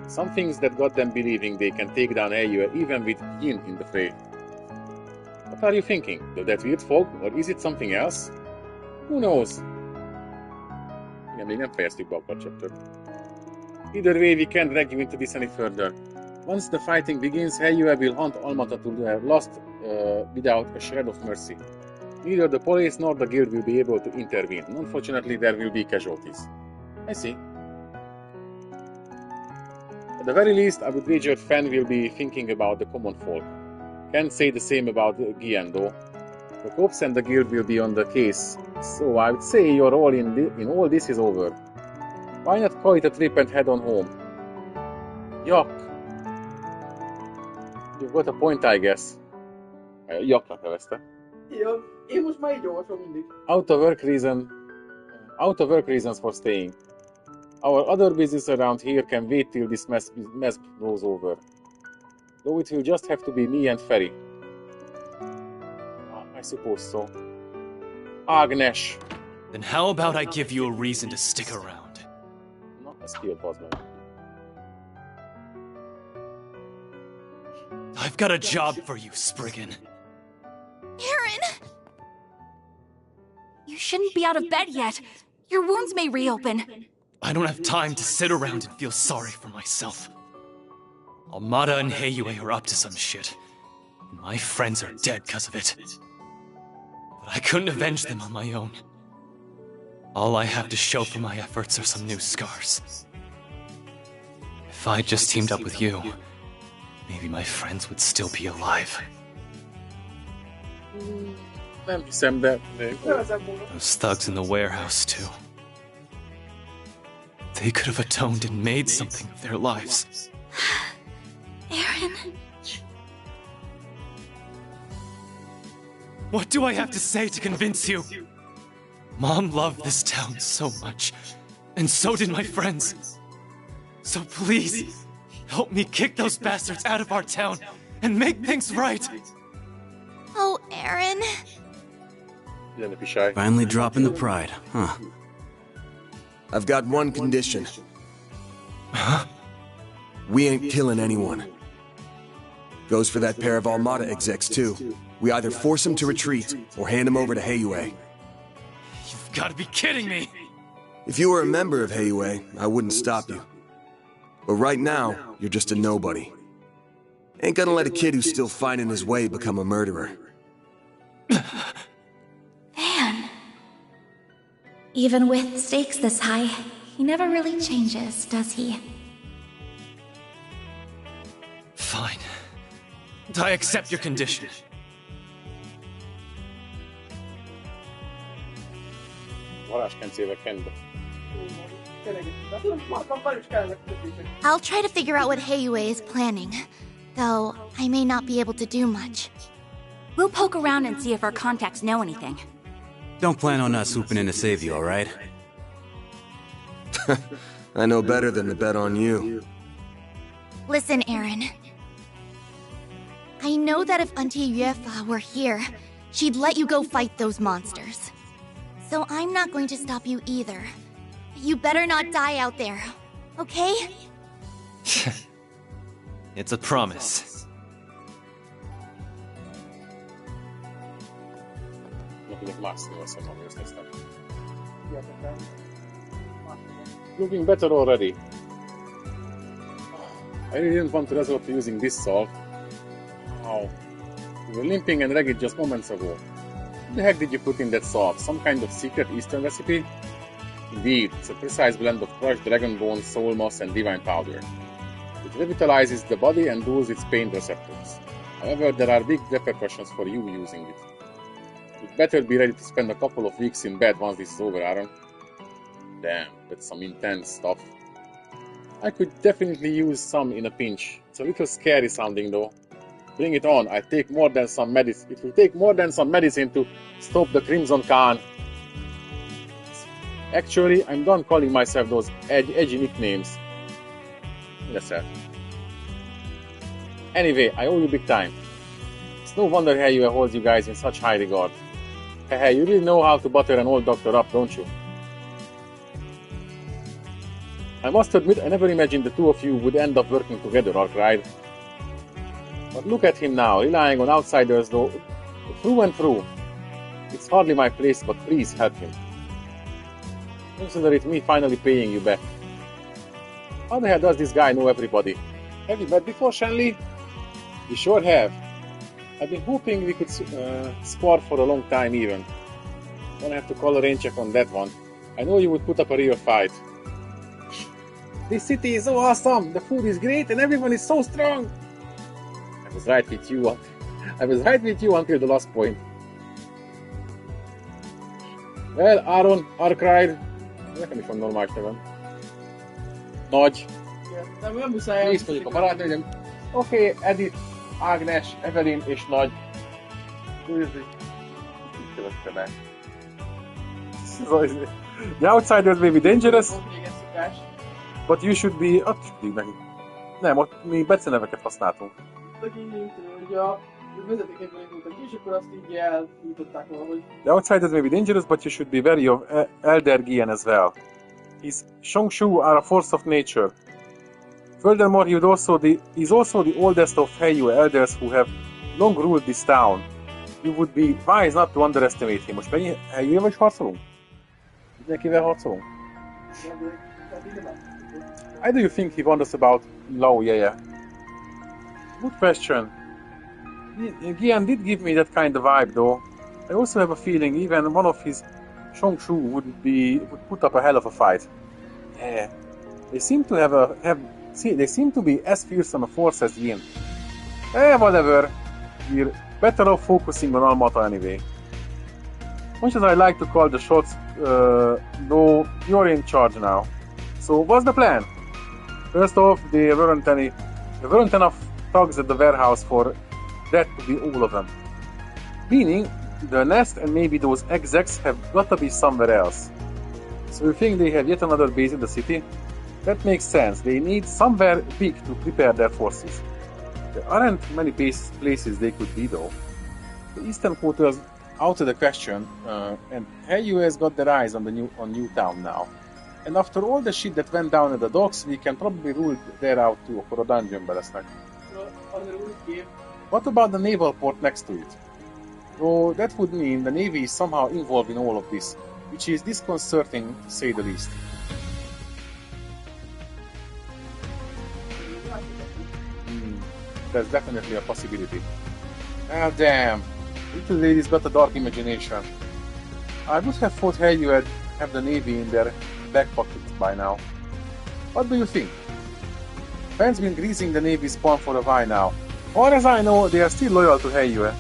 Some things that got them believing they can take down Heiyu even with Yin in the fray. What are you thinking? That weird fog? Or is it something else? Who knows? Igen, még nem fejeztük be a chapter. Either way, we can't drag you into this any further. Once the fighting begins, Heiyu will hunt Almata to their last without a shred of mercy. Neither the police nor the guild will be able to intervene. Unfortunately, there will be casualties. I see. At the very least, I would wager Fan will be thinking about the common folk. Can't say the same about Gian, though. The cops and the guild will be on the case, so I would say your role in all this is over. Why not call it a trip and head on home? Yuck. You've got a point, I guess. Yucknak nevezte. Ja, én most már így olvasom mindig. Out of work reasons for staying. Our other business around here can wait till this mess blows over. Though it will just have to be me and Ferry. I suppose so. Agnes. Then how about I give you a reason to stick around? Not a skilled bossman. I've got a job for you, Spriggan. Aaron! You shouldn't be out of bed yet. Your wounds may reopen. I don't have time to sit around and feel sorry for myself. Almata and Heiyu are up to some shit. And my friends are dead because of it. But I couldn't avenge them on my own. All I have to show for my efforts are some new scars. If I just teamed up with you, maybe my friends would still be alive. Nem hiszem, de... Those thugs in the warehouse, too. They could have atoned and made something of their lives. Aaron... What do I have to say to convince you? Mom loved this town so much, and so did my friends. So please, help me kick those bastards out of our town and make things right. Oh, Aaron. Finally dropping the pride, huh? I've got one condition. Huh? We ain't killing anyone. Goes for that pair of Almata execs, too. We either force them to retreat, or hand them over to Heiyu. You've got to be kidding me! If you were a member of Heiyu, I wouldn't stop you. But right now, you're just a nobody. Ain't gonna let a kid who's still finding his way become a murderer. Man. Even with stakes this high, he never really changes, does he? Fine. I accept your condition. I'll try to figure out what Heiyu is planning, though I may not be able to do much. We'll poke around and see if our contacts know anything. Don't plan on us swooping in to save you, alright? I know better than to bet on you. Listen, Aaron. I know that if Auntie Yuefa were here, she'd let you go fight those monsters. So I'm not going to stop you either. You better not die out there, okay? It's a promise. looking better already. I really didn't want to resort to using this salve. Wow. You were limping and ragged just moments ago. What the heck did you put in that salve? Some kind of secret Eastern recipe? Indeed, it's a precise blend of crushed dragon bones, soul moss, and divine powder. It revitalizes the body and dulls its pain receptors. However, there are big repercussions for you using it. You'd better be ready to spend a couple of weeks in bed once this is over, Aaron. Damn, that's some intense stuff. I could definitely use some in a pinch. It's a little scary sounding though. Bring it on. It will take more than some medicine to stop the Crimson Khan. Actually, I'm done calling myself those edgy nicknames. Yes, sir. Anyway, I owe you big time. It's no wonder Heyu holds you guys in such high regard. Hey, you really know how to butter an old doctor up, don't you? I must admit, I never imagined the two of you would end up working together, Ark cried. But look at him now, relying on outsiders though, through and through. It's hardly my place, but please help him. Consider it me finally paying you back. How the hell does this guy know everybody? Have you met before, Shanley? We sure have. I've been hoping we could spar for a long time even. Gonna have to call a rain check on that one. I know you would put up a real fight. This city is so awesome! The food is great and everyone is so strong! I was right with you. I was right with you until the last point. Well, Aaron, Ark cried. Nekem is van normális nevem. Nagy. Nem muszáj. Mi is mondjuk a barátnőm. Oké, Edith, Ágnes, Evelyn és Nagy. The outsiders may be dangerous, but you should be... Nem, ott mi beceneveket használtunk. The outsiders may be dangerous, but you should be wary of Elder Gian as well. His Shongshu are a force of nature. Furthermore, he is also the oldest of Heyu elders who have long ruled this town. You would be wise not to underestimate him. Most mennyi Heyu-val is harcolunk? Mindenkivel harcolunk? Why do you think he wonders about Lao Yeye? Good question. Gian did give me that kind of vibe though. I also have a feeling even one of his Shongshu would put up a hell of a fight. Yeah. They seem to be as fearsome a force as Yin. Whatever. We're better off focusing on Almata anyway. Much as I like to call the shots, though you're in charge now. So what's the plan? First off, there weren't enough thugs at the warehouse for that to be all of them. Meaning, the nest and maybe those execs have got to be somewhere else. So you think they have yet another base in the city? That makes sense. They need somewhere big to prepare their forces. There aren't many places they could be though. The eastern quarter is out of the question, and Heyu has got their eyes on New Town now. And after all the shit that went down at the docks, we can probably rule there out too for a dungeon lesznek. What about the naval port next to it? Though that would mean the Navy is somehow involved in all of this, which is disconcerting to say the least. That's definitely a possibility. Ah damn, little lady's got a dark imagination. I would have thought Heyu would have the Navy in their back pockets by now. What do you think? Ben's been greasing the Navy's spawn for a while now. Far as I know, they are still loyal to Heyu.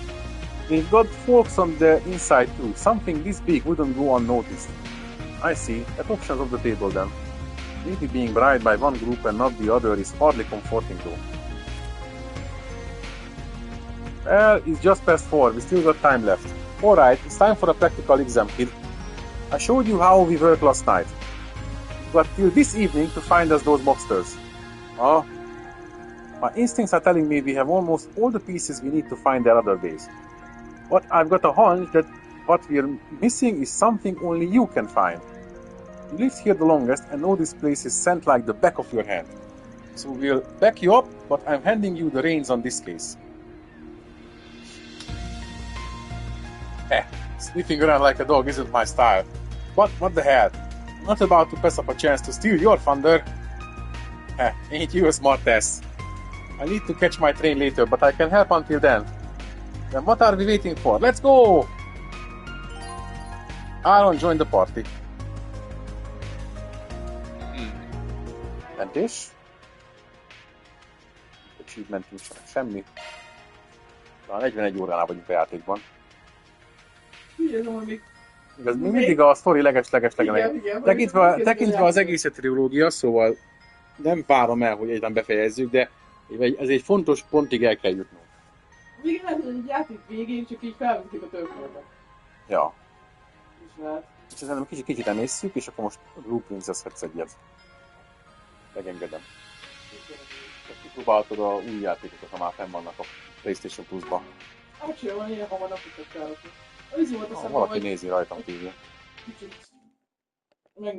They've got folks on the inside too. Something this big wouldn't go unnoticed. I see. That option's off the table then. Maybe being bribed by one group and not the other is hardly comforting though. Well, it's just past 4. We still got time left. Alright, it's time for a practical exam, kid. I showed you how we worked last night. But till this evening to find us those mobsters. Oh, my instincts are telling me we have almost all the pieces we need to find their other base. But I've got a hunch that what we're missing is something only you can find. You lived here the longest and know this place is scent like the back of your hand. So we'll back you up, but I'm handing you the reins on this case. Sniffing around like a dog isn't my style. But what the hell? Not about to pass up a chance to steal your thunder. Ain't you a smartass? I need to catch my train later, but I can help until then. Then what are we waiting for? Let's go! Aaron, join the party. Mentés? Achievement nincs semmi. Talán 41 óránál vagyunk a játékban. Igaz, még mindig a sztori leges-leges-leges. Tekintve az egész a trilógia, szóval nem várom el, hogy egyben befejezzük, de ez egy fontos pontig el kell jutnunk. Még lehet, hogy egy játék végén csak így felvezetik a történetet. Ja. És lehet. És szerintem kicsit emészszük, és akkor most Blue Princess-hetsz egyet. Megengedem. Kipróbáltad a új játékokat, ha már fenn vannak a PlayStation Plus-ba. Hát sem van ilyen hamar napot. Valaki nézi rajtam kívül. Kicsit megnézni.